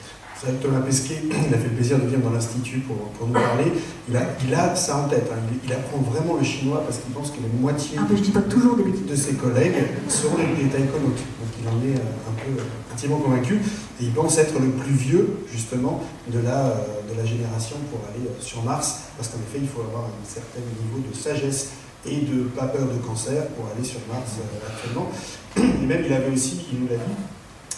Thomas Pesquet, il a fait le plaisir de venir dans l'Institut pour nous parler. Il a ça en tête. Hein. Il apprend vraiment le chinois parce qu'il pense que la moitié je dis pas toujours des bêtises. de ses collègues seront des taïkonautes. Donc il en est un peu intimement convaincu. Et il pense être le plus vieux, justement, de la génération pour aller sur Mars. Parce qu'en effet, il faut avoir un certain niveau de sagesse et de pas peur de cancer pour aller sur Mars actuellement. Et même, il avait aussi, il nous l'a dit,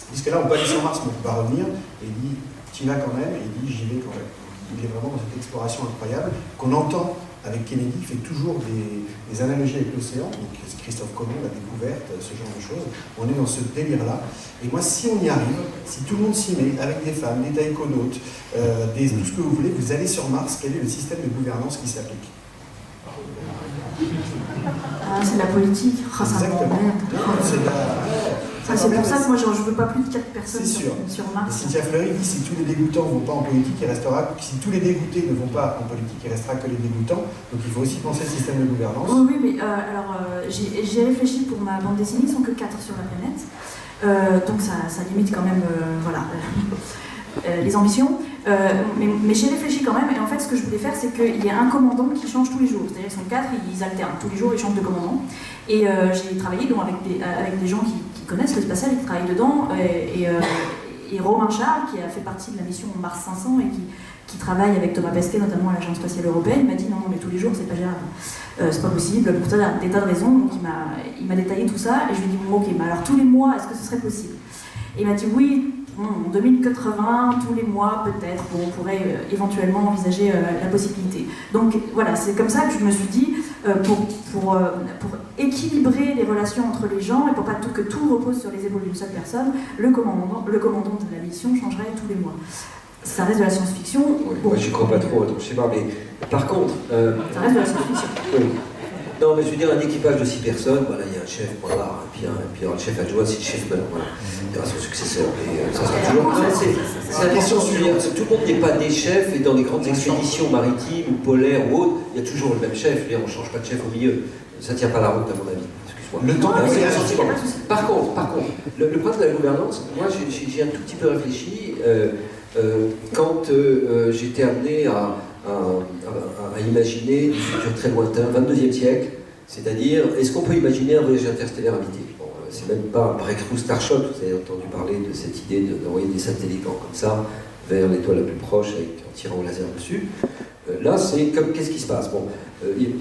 puisque là, on peut aller sur Mars, mais on ne peut pas revenir. Et il dit, tu y vas quand même, et il dit, j'y vais quand même. Donc, il est vraiment dans cette exploration incroyable qu'on entend avec Kennedy, il fait toujours des analogies avec l'océan. Donc, Christophe Colomb, la découverte, ce genre de choses. On est dans ce délire-là. Et moi, si on y arrive, si tout le monde s'y met, avec des femmes, des taïkonautes, tout ce que vous voulez, vous allez sur Mars, quel est le système de gouvernance qui s'applique? Ah, c'est la politique. Ah, ça m'emmerde. C'est pour ça que moi je veux pas plus de 4 personnes sur Mars. Cynthia Fleury dit si tous les dégoûtants ne vont pas en politique, il restera. Si tous les dégoûtés ne vont pas en politique, il restera que les dégoûtants. Donc il faut aussi penser le système de gouvernance. Oui, mais j'ai réfléchi pour ma bande dessinée, ils sont que 4 sur la planète. Donc ça limite quand même les ambitions. Mais j'ai réfléchi quand même, et en fait ce que je voulais faire c'est qu'il y a un commandant qui change tous les jours, c'est-à-dire qu'ils sont 4, ils alternent, tous les jours ils changent de commandant. Et j'ai travaillé donc avec des gens qui connaissent le spatial et qui travaillent dedans, et Romain Charles qui a fait partie de la mission Mars 500 et qui travaille avec Thomas Pesquet notamment à l'Agence spatiale européenne, il m'a dit non mais tous les jours c'est pas gérable, c'est pas possible pour des tas de raisons, donc il m'a détaillé tout ça et je lui ai dit bon ok mais alors tous les mois est-ce que ce serait possible? Et il m'a dit oui. En 2080, tous les mois, peut-être, on pourrait éventuellement envisager la possibilité. Donc voilà, c'est comme ça que je me suis dit, pour équilibrer les relations entre les gens et pour pas que tout repose sur les épaules d'une seule personne, le commandant de la mission changerait tous les mois. Ça reste de la science-fiction. Oui, moi, je ne crois pas trop à ton schéma, mais par contre... ça reste de la science-fiction. Oui. Non, mais je veux dire, un équipage de 6 personnes, voilà, il y a un chef, voilà, et puis le chef adjoint, si le chef meurt, voilà, il y aura son successeur. Et ça sera toujours. C'est important de dire, tout le monde n'est pas des chefs, et dans les grandes expéditions maritimes ou polaires ou autres, il y a toujours le même chef, on ne change pas de chef au milieu. Ça ne tient pas la route, à mon avis. Excuse-moi. Le temps, c'est un sentiment. Par contre, le problème de la gouvernance, moi j'ai un tout petit peu réfléchi quand j'étais amené à imaginer du futur très lointain, 22e siècle, c'est-à-dire, est-ce qu'on peut imaginer un voyage interstellaire habité? Bon, c'est même pas un breakthrough Starshot, vous avez entendu parler de cette idée d'envoyer des satellites comme ça vers l'étoile la plus proche en tirant au laser dessus. Là, c'est comme, qu'est-ce qui se passe? Bon,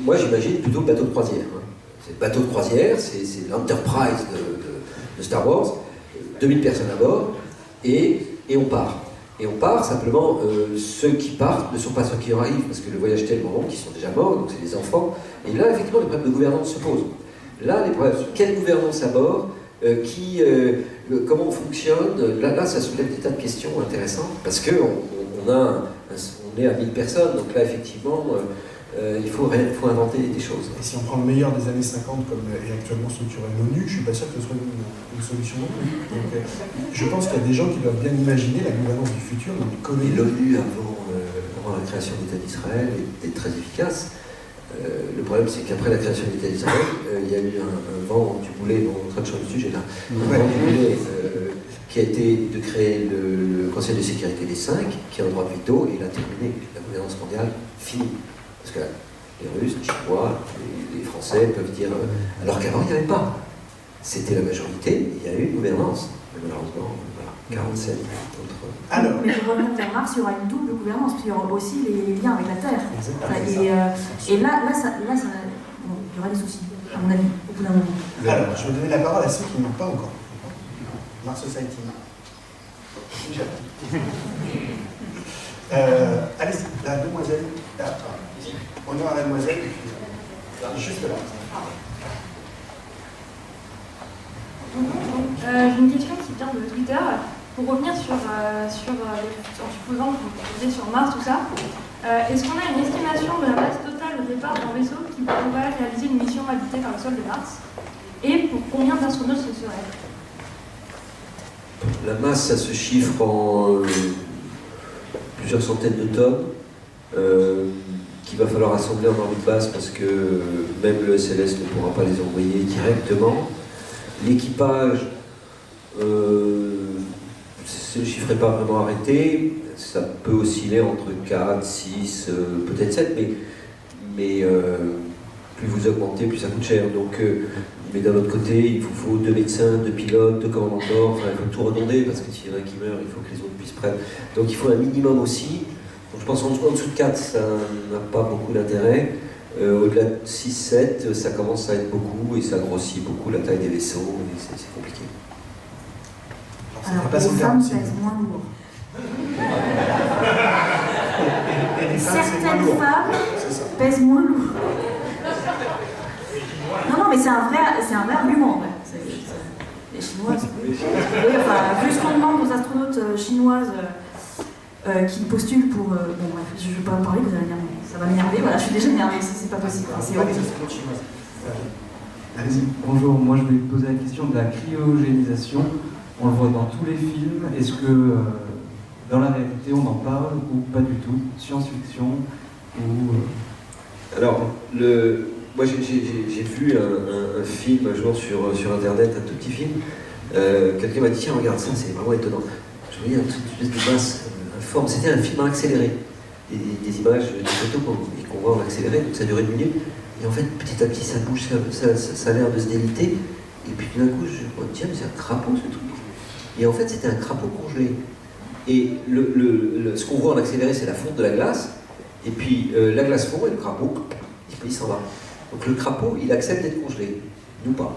moi j'imagine plutôt le bateau de croisière. Hein. C'est le bateau de croisière, c'est l'Enterprise de Star Wars, 2000 personnes à bord, et on part. Et on part, simplement, ceux qui partent ne sont pas ceux qui arrivent, parce que le voyage tellement long qu'ils sont déjà morts, donc c'est les enfants. Et là, effectivement, les problèmes de gouvernance se posent. Là, les problèmes, quelle gouvernance à bord, comment on fonctionne, là, ça soulève des tas de questions intéressantes, parce qu'on est à 1000 personnes, donc là, effectivement, il faut inventer des choses. Et si on prend le meilleur des années 50 comme est actuellement structuré l'ONU, je ne suis pas sûr que ce soit une solution non plus. Donc, je pense qu'il y a des gens qui doivent bien imaginer la gouvernance du futur dans les colonies. Et l'ONU, avant la création d'État d'Israël, était très efficace. Le problème, c'est qu'après la création de l'État d'Israël, il y a eu un vent du boulet, on est en train de changer de sujet là, un vent du boulet qui a été de créer le Conseil de sécurité des 5, qui a un droit de veto, et il a terminé. La gouvernance mondiale finie. Parce que les Russes, les Chinois, les Français peuvent dire... alors qu'avant, il n'y avait pas. C'était la majorité, il y a eu une gouvernance. Mais malheureusement, voilà, 47 autres... Alors, mais pour revenir vers Mars, il y aura une double gouvernance, puis il y aura aussi les liens avec la Terre. Et là, bon, il y aura des soucis, à mon avis, au bout d'un moment. Alors, je vais donner la parole à ceux qui n'ont pas encore. Mars Society. Allez-y, la demoiselle. Honneur à la demoiselle, juste là. J'ai une question qui vient de Twitter. Pour revenir sur en supposant que vous posez sur Mars, tout ça, est-ce qu'on a une estimation de la masse totale au départ d'un vaisseau qui pourrait réaliser une mission habitée par le sol de Mars? Et pour combien d'astronautes ce serait? La masse, ça se chiffre en plusieurs centaines de tonnes. Qu'il va falloir assembler en orbite basse parce que même le SLS ne pourra pas les envoyer directement. L'équipage, ce chiffre n'est pas vraiment arrêté. Ça peut osciller entre 4, 6, peut-être 7, mais plus vous augmentez, plus ça coûte cher. Donc, mais d'un autre côté, il vous faut 2 médecins, 2 pilotes, 2 commandants de bord, enfin, il faut tout redonder, parce que s'il y en a un qui meurt, il faut que les autres puissent prendre. Donc il faut un minimum aussi. Donc, je pense qu'en dessous de 4, ça n'a pas beaucoup d'intérêt. Au-delà de 6, 7, ça commence à être beaucoup, et ça grossit beaucoup la taille des vaisseaux, et c'est compliqué. Alors, les femmes pèsent moins lourd. Certaines femmes pèsent moins lourd. Non, mais c'est un vrai argument. Ouais. Les Chinoises. Oui, enfin, vu ce qu'on demande aux astronautes chinoises qui postulent pour. Bon, bref, je ne vais pas en parler, vous allez dire, mais ça va m'énerver. Voilà, je suis déjà énervée, c'est pas possible. C'est horrible. Bonjour, moi je vais poser la question de la cryogénisation. On le voit dans tous les films. Est-ce que dans la réalité on en parle ou pas du tout? Science-fiction ou. Alors, moi j'ai vu un film un jour sur internet, un tout petit film. Quelqu'un m'a dit tiens, regarde ça, c'est vraiment étonnant. Je voyais une espèce de masse informe. C'était un film accéléré. Des images, des photos qu'on voit en accéléré, donc ça durait 1 minute. Et en fait, petit à petit, ça bouge, ça a l'air de se déliter. Et puis tout d'un coup, je me dis tiens, mais c'est un crapaud ce truc. Et en fait, c'était un crapaud congelé. Et ce qu'on voit en accéléré, c'est la fonte de la glace. Et puis la glace fond et le crapaud, il s'en va. Donc le crapaud, il accepte d'être congelé. Nous pas.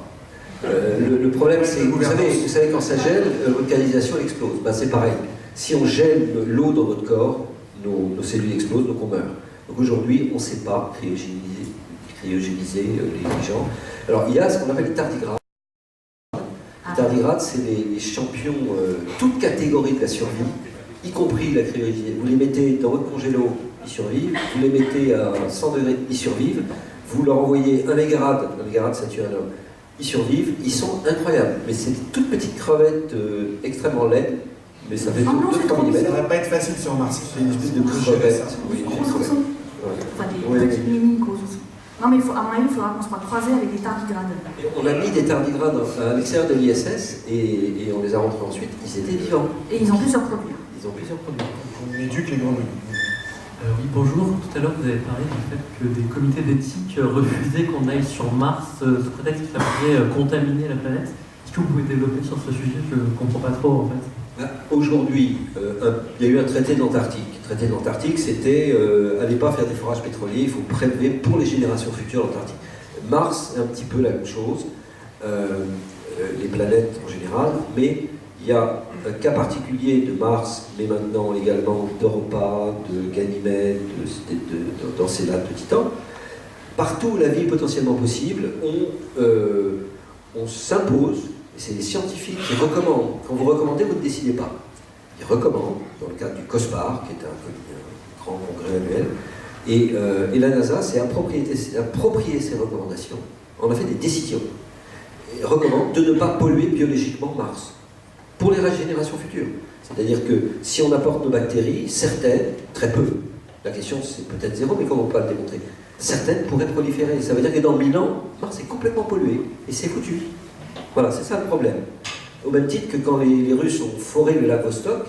Le problème, c'est que vous savez, quand ça gèle, votre canalisation elle explose. Ben, c'est pareil. Si on gèle l'eau dans notre corps, nos cellules explosent, donc on meurt. Donc aujourd'hui, on ne sait pas cryogéniser les gens. Alors il y a ce qu'on appelle les tardigrades. Les tardigrades, c'est les champions, toute catégorie de la survie, y compris la cryogénisation. Vous les mettez dans votre congélo, ils survivent. Vous les mettez à 100 degrés, ils survivent. Vous leur envoyez un mégarade ça tue un homme, ils survivent, ils sont incroyables. Mais c'est des toutes petites crevettes extrêmement laides, mais ça fait 2-3 mm. Ça va pas être facile sur Mars. C'est une espèce de crevette. Oui, Enfin, des petites mini-causes. Non, mais à mon avis, il faudra qu'on se soit croisé avec des tardigrades. On a mis des tardigrades à l'extérieur de l'ISS et on les a rentrés ensuite. Ils étaient vivants. Et ils ont pu se reproduire. Ils ont pu se reproduire. On éduque les grenouilles. Oui, bonjour. Tout à l'heure, vous avez parlé du fait que des comités d'éthique refusaient qu'on aille sur Mars sous prétexte que ça pourrait contaminer la planète. Est-ce que vous pouvez développer sur ce sujet? Je ne comprends pas trop, en fait. Aujourd'hui, il y a eu un traité de l'Antarctique. Le traité de l'Antarctique, c'était allez pas faire des forages pétroliers, il faut prélever pour les générations futures l'Antarctique. Mars, c'est un petit peu la même chose, les planètes en général, mais il y a un cas particulier de Mars, mais maintenant également d'Europa, de Ganymède, dans ces lacs de Titan. Partout où la vie est potentiellement possible, on s'impose, et c'est les scientifiques qui recommandent. Quand vous recommandez, vous ne décidez pas. Ils recommandent, dans le cadre du COSPAR, qui est un grand congrès annuel, et la NASA s'est approprié ces recommandations. On a fait des décisions. Et recommande de ne pas polluer biologiquement Mars, pour les générations futures. C'est-à-dire que si on apporte nos bactéries, certaines, très peu, la question c'est peut-être 0, mais comment on peut le démontrer, certaines pourraient proliférer. Ça veut dire que dans 1000 ans, Mars est complètement pollué, et c'est foutu. Voilà, c'est ça le problème. Au même titre que quand les Russes ont foré le lac Vostok,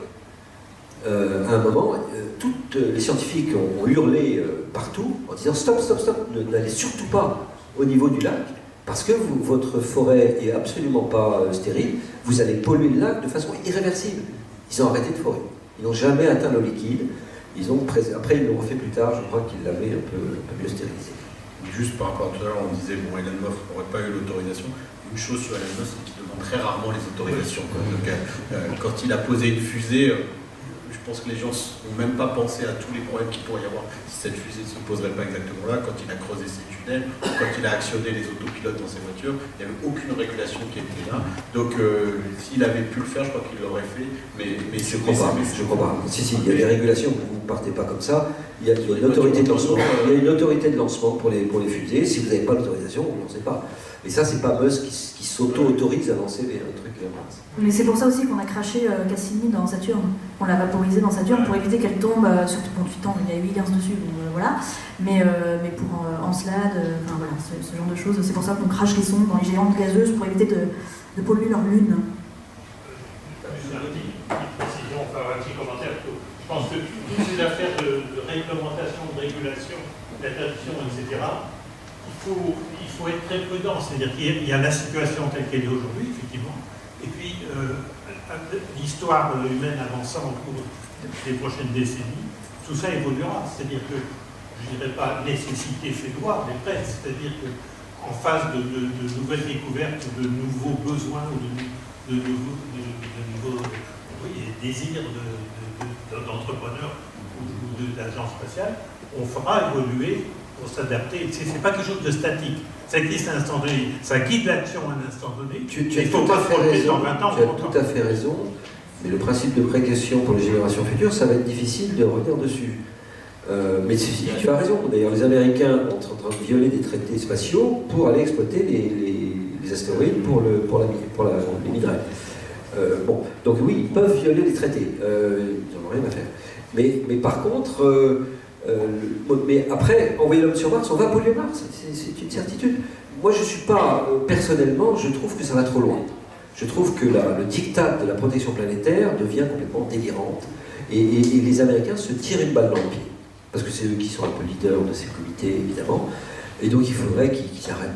à un moment, tous les scientifiques ont hurlé partout en disant stop, stop, stop, n'allez surtout pas au niveau du lac, parce que votre forêt est absolument pas stérile, vous allez polluer le lac de façon irréversible. Ils ont arrêté de forer. Ils n'ont jamais atteint l'eau liquide. Après, ils l'ont refait plus tard, je crois qu'ils l'avaient un peu mieux stérilisé. Juste par rapport à tout à l'heure, on disait, bon, Elon Musk n'aurait pas eu l'autorisation. Une chose sur Elon Musk, c'est qu'il demande très rarement les autorisations. Donc, quand il a posé une fusée, je pense que les gens n'ont même pas pensé à tous les problèmes qu'il pourrait y avoir si cette fusée ne se poserait pas exactement là. Quand il a creusé ses tunnels, quand il a actionné les autopilotes dans ses voitures, il n'y avait aucune régulation qui était là. Donc s'il avait pu le faire, je crois qu'il l'aurait fait. Mais je ne crois pas. Si, il y a des régulations, vous ne partez pas comme ça. Il y a une autorité de lancement. Il y a une autorité de lancement pour les fusées. Si vous n'avez pas l'autorisation, vous ne lancez pas. Et ça, c'est pas Musk qui s'auto-autorise à lancer un truc vers Mars. Mais c'est pour ça aussi qu'on a craché Cassini dans Saturne. On l'a vaporisé dans Saturne pour éviter qu'elle tombe, surtout pour Titan, il y a 8 gaz dessus, donc voilà. Mais pour Encelade, enfin voilà, ce genre de choses, c'est pour ça qu'on crache les sondes dans les géantes gazeuses pour éviter de polluer leur lune. Il précise faut être très prudent, c'est-à-dire qu'il y a la situation telle qu'elle est aujourd'hui, effectivement, et puis l'histoire humaine avançant au cours des prochaines décennies, tout ça évoluera. C'est-à-dire que, je ne dirais pas nécessité fait loi, mais presque, c'est-à-dire qu'en face de nouvelles découvertes, de nouveaux besoins ou de nouveaux désirs d'entrepreneurs ou d'agences spatiales, on fera évoluer pour s'adapter. Ce n'est pas quelque chose de statique. Ça existe à un instant donné. Ça guide l'action à un instant donné. Tu as tout à fait raison. Mais le principe de précaution pour les générations futures, ça va être difficile de revenir dessus. Mais tu as raison. D'ailleurs, les Américains sont en train de violer des traités spatiaux pour aller exploiter les astéroïdes pour les minerais. Bon, donc oui, ils peuvent violer les traités. Ils n'en ont rien à faire. Mais par contre, mais après, envoyer l'homme sur Mars, on va polluer Mars. C'est une certitude. Moi, je ne suis pas, personnellement, je trouve que ça va trop loin. Je trouve que le diktat de la protection planétaire devient complètement délirante. Et les Américains se tirent une balle dans le pied. Parce que c'est eux qui sont un peu leaders de ces comités, évidemment. Et donc il faudrait qu'ils arrêtent,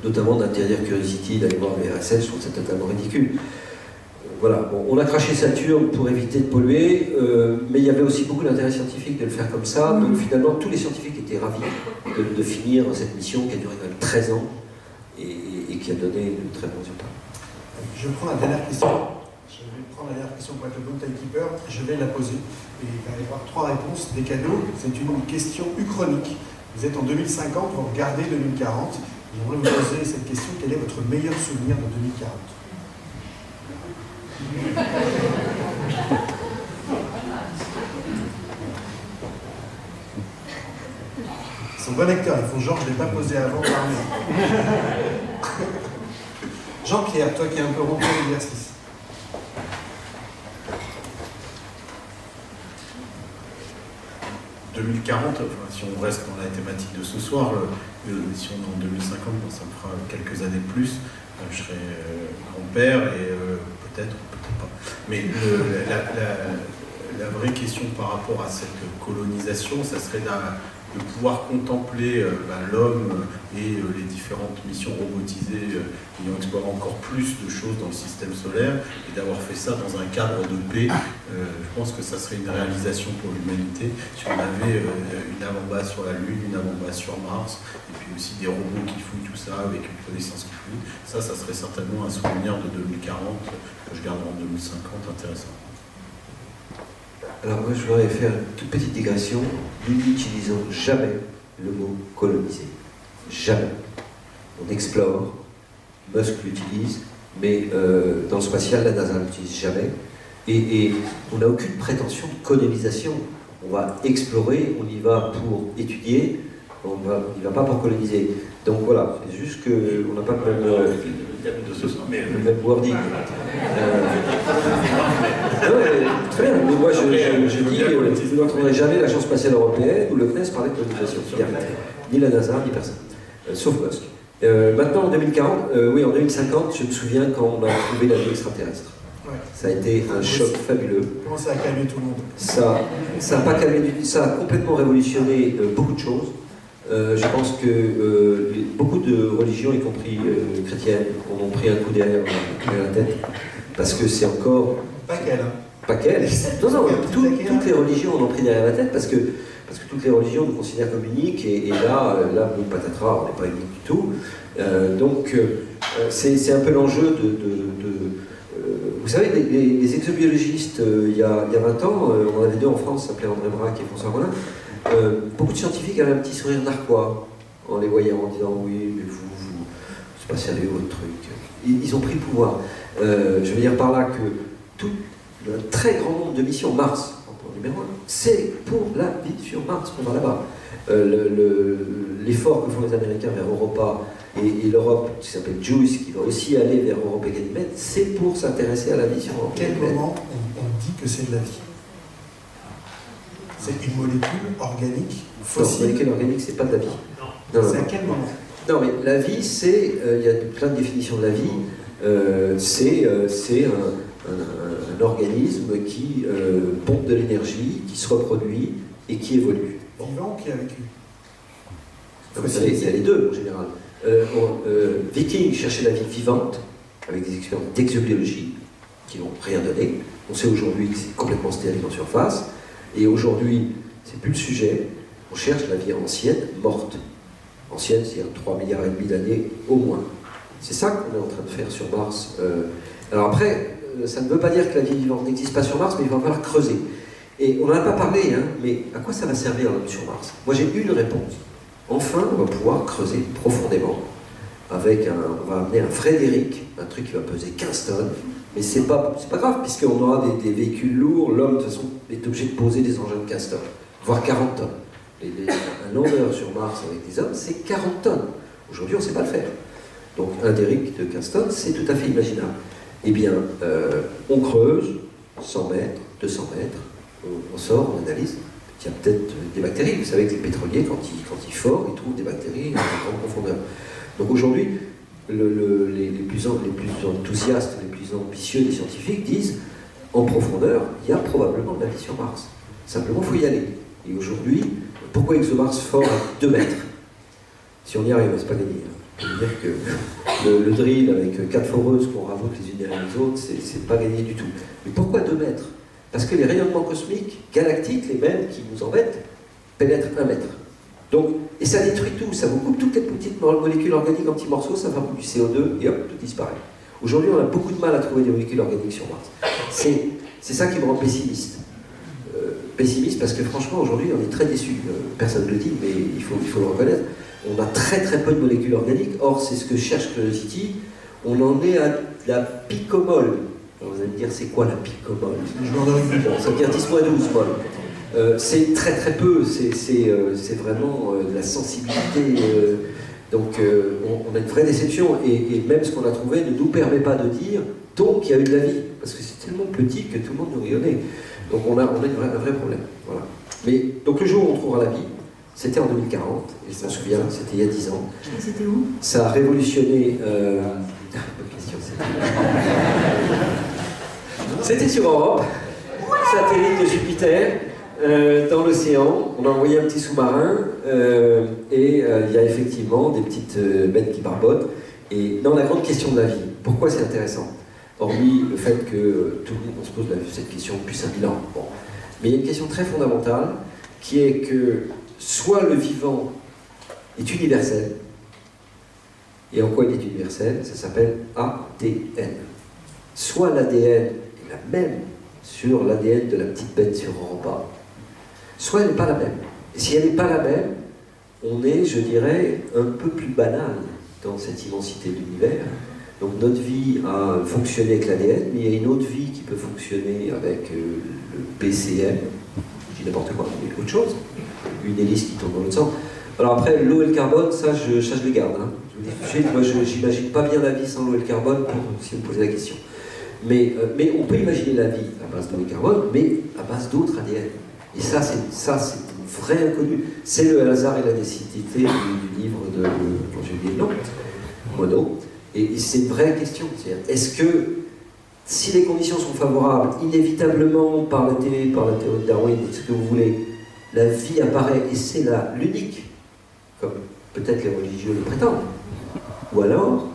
notamment d'interdire Curiosity, d'aller voir le RSS. Je trouve ça totalement ridicule. Voilà, bon, on a craché Saturne pour éviter de polluer, mais il y avait aussi beaucoup d'intérêt scientifique de le faire comme ça. Donc finalement, tous les scientifiques étaient ravis de finir cette mission qui a duré quand même 13 ans et qui a donné de très bons résultats. Je prends la dernière question. Je vais prendre la dernière question pour être le bon timekeeper. Je vais la poser. Et il va y avoir 3 réponses, des cadeaux. C'est une question uchronique. Vous êtes en 2050, vous regardez 2040. J'aimerais vous poser cette question. Quel est votre meilleur souvenir de 2040 ? Ils sont bons acteurs, ils font genre, je ne l'ai pas posé avant, Jean-Pierre, toi qui es un peu rompu à l'exercice. « 2040, enfin, si on reste dans la thématique de ce soir, si on est en 2050, bon, ça me fera quelques années de plus, je serai grand-père et peut-être pas. Mais la vraie question par rapport à cette colonisation, ça serait de pouvoir contempler l'homme et les différentes missions robotisées ayant exploré encore plus de choses dans le système solaire et d'avoir fait ça dans un cadre de paix. Je pense que ça serait une réalisation pour l'humanité si on avait une avant-base sur la Lune, une avant-base sur Mars et puis aussi des robots qui fouillent tout ça avec une connaissance qui fouille. Ça serait certainement un souvenir de 2040 que je garderai en 2050 intéressant. Alors moi je voudrais faire une toute petite digression. Nous n'utilisons jamais le mot coloniser. Jamais. On explore, Musk l'utilise, mais dans le spatial, la NASA ne l'utilise jamais. Et on n'a aucune prétention de colonisation. On va explorer, on y va pour étudier, on n'y va pas pour coloniser. Donc voilà, c'est juste qu'on n'a pas le même wording. Très bien, mais moi je dis vous n'entendrez jamais l'Agence spatiale européenne ou le CNES parler de colonisation. Ni la NASA, ni personne. Sauf Musk. Maintenant en 2040, oui en 2050, je me souviens quand on a trouvé la vie extraterrestre. Ça a été un choc fabuleux. Comment ça a calmé tout le monde? Ça a pas calmé, ça a complètement révolutionné beaucoup de choses. Je pense que beaucoup de religions, y compris chrétiennes, ont pris un coup derrière la tête, parce que c'est encore... Pas qu'elles. Pas qu'elles. Non, toutes les religions en ont pris derrière la tête, parce que toutes les religions nous considèrent comme uniques, et là, nous, patatras, on n'est pas unique du tout. Donc, c'est un peu l'enjeu vous savez, les exobiologistes, il y a 20 ans, on en avait deux en France, s'appelaient André Braque et François Rollin. Beaucoup de scientifiques avaient un petit sourire narquois en les voyant, en disant oui, mais vous c'est pas sérieux votre truc. Ils ont pris le pouvoir. Je veux dire par là que tout le très grand nombre de missions Mars, en point numéro 1, c'est pour la vie sur Mars, on va là-bas. L'effort que font les Américains vers Europa et l'Europe, qui s'appelle JUICE, qui va aussi aller vers Europe et Ganymède, c'est pour s'intéresser à la vie sur Europe. À quel moment on dit que c'est de la vie? C'est une molécule organique fossile. Non, molécule organique, c'est pas de la vie. Non. C'est à quel moment? Non, mais la vie, c'est... Il y a plein de définitions de la vie. C'est un organisme qui pompe de l'énergie, qui se reproduit et qui évolue. Vivant ou qui a vécu? Vous savez, il y a les deux en général. Viking cherchait la vie vivante, avec des expériences d'exobiologie qui n'ont rien donné. On sait aujourd'hui que c'est complètement stérile en surface. Et aujourd'hui, c'est plus le sujet. On cherche la vie ancienne, morte. Ancienne, c'est 3,5 milliards d'années au moins. C'est ça qu'on est en train de faire sur Mars. Alors après, ça ne veut pas dire que la vie vivante n'existe pas sur Mars, mais il va falloir creuser. Et on n'en a pas parlé, hein, mais à quoi ça va servir l'homme sur Mars? Moi j'ai une réponse. Enfin, on va pouvoir creuser profondément. On va amener un Frédéric, un truc qui va peser 15 tonnes, mais c'est pas grave, puisqu'on aura des véhicules lourds. L'homme, de toute façon, est obligé de poser des engins de 15 tonnes, voire 40 tonnes. Un lander sur Mars avec des hommes, c'est 40 tonnes. Aujourd'hui, on ne sait pas le faire. Donc un Derrick de 15 tonnes, c'est tout à fait imaginable. Eh bien, on creuse 100 mètres, 200 mètres, on sort, on analyse. Il y a peut-être des bactéries. Vous savez que les pétroliers, quand ils forent, ils trouvent des bactéries à grande profondeur. Donc aujourd'hui, les plus enthousiastes, les plus ambitieux des scientifiques disent en profondeur, il y a probablement de la vie sur Mars. Simplement, il faut y aller. Et aujourd'hui, pourquoi ExoMars fort à 2 mètres? Si on y arrive, c'est pas gagné. Je veux dire que le drill avec 4 foreuses qu'on rajoute les unes derrière les autres, c'est pas gagné du tout. Mais pourquoi 2 mètres? Parce que les rayonnements cosmiques, galactiques, les mêmes qui nous embêtent, pénètrent 1 mètre. Donc, et ça détruit tout, ça vous coupe toutes les petites molécules organiques en petits morceaux, ça fabrique du CO2 et hop, tout disparaît. Aujourd'hui, on a beaucoup de mal à trouver des molécules organiques sur Mars. C'est ça qui me rend pessimiste. Pessimiste parce que franchement, aujourd'hui, on est très déçus. Personne ne le dit, mais il faut le reconnaître. On a très très peu de molécules organiques. Or, c'est ce que cherche Curiosity. On en est à la picomole. Alors, vous allez me dire, c'est quoi la picomole? Ça veut dire 10-12 mol. C'est très très peu. C'est vraiment de la sensibilité. Donc, on a une vraie déception. Et même ce qu'on a trouvé ne nous permet pas de dire donc il y a eu de la vie. Parce que c'est tellement petit que tout le monde nous rionnait. Donc, on a un vrai problème. Voilà. Mais, donc, le jour où on trouvera la vie, c'était en 2040, et je m'en souviens, c'était il y a 10 ans. Et c'était où? Ça a révolutionné... Bonne question, c'était sur Europe, satellite de Jupiter, dans l'océan. On a envoyé un petit sous-marin, et il y a effectivement des petites bêtes qui barbotent. Et dans la grande question de la vie, pourquoi c'est intéressant? Hormis le fait que tout le monde se pose cette question depuis 5000 ans. Bon. Mais il y a une question très fondamentale, qui est que soit le vivant est universel, et en quoi il est universel? Ça s'appelle ADN. Soit l'ADN est la même sur l'ADN de la petite bête sur Europa, soit elle n'est pas la même. Et si elle n'est pas la même, on est, je dirais, un peu plus banal dans cette immensité de l'univers. Donc notre vie a fonctionné avec l'ADN, mais il y a une autre vie qui peut fonctionner avec le PCM, je dis n'importe quoi, mais autre chose, une hélice qui tourne dans l'autre sens. Alors après, l'eau et le carbone, ça je les garde. Hein. Je vous dis, moi j'imagine pas bien la vie sans l'eau et le carbone, si vous me posez la question. Mais on peut imaginer la vie à base d'eau et de carbone, mais à base d'autres ADN. Et ça c'est une vraie inconnue. C'est le hasard et la nécessité du livre de, quand j'ai oublié le nom, Monod. Et c'est une vraie question. Est-ce que, si les conditions sont favorables, inévitablement par la théorie de Darwin, ce que vous voulez, la vie apparaît et c'est l'unique, comme peut-être les religieux le prétendent. Ou alors,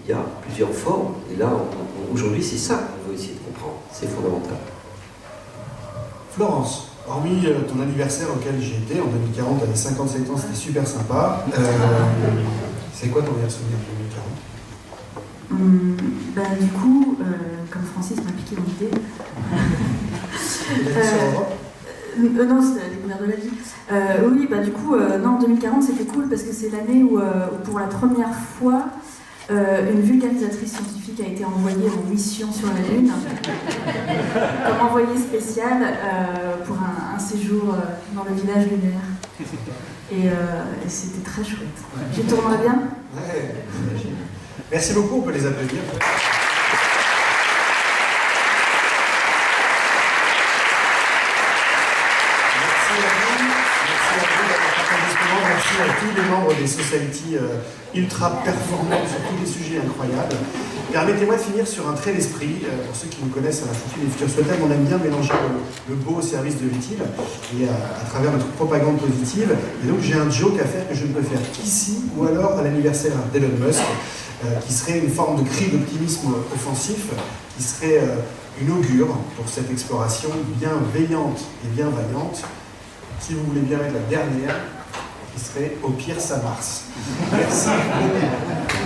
il y a plusieurs formes. Et là, aujourd'hui, c'est ça qu'on veut essayer de comprendre. C'est fondamental. Florence, hormis ton anniversaire auquel j'ai été, en 2040, tu avais 57 ans, c'était super sympa. C'est quoi ton meilleur souvenir de 2040? Du coup, comme Francis m'a piqué l'idée. Non, c'est la découverte de la vie. Oui, du coup, non, 2040 c'était cool parce que c'est l'année où, pour la première fois, une vulgarisatrice scientifique a été envoyée en mission sur la Lune, comme envoyée spéciale pour un séjour dans le village lunaire. Et c'était très chouette. J'y tournerai bien. Ouais. Merci beaucoup, on peut les applaudir. Merci à tous les membres des Society ultra performants sur tous les sujets incroyables. Permettez-moi de finir sur un trait d'esprit. Pour ceux qui nous connaissent à l'Institut des Futurs Souhaitables, on aime bien mélanger le beau au service de l'utile et à travers notre propagande positive. Et donc j'ai un joke à faire que je ne peux faire qu'ici ou alors à l'anniversaire d'Elon Musk, qui serait une forme de cri d'optimisme offensif, qui serait une augure pour cette exploration bienveillante et bienveillante. Si vous voulez bien mettre la dernière, qui serait au pire ça Mars. Merci beaucoup.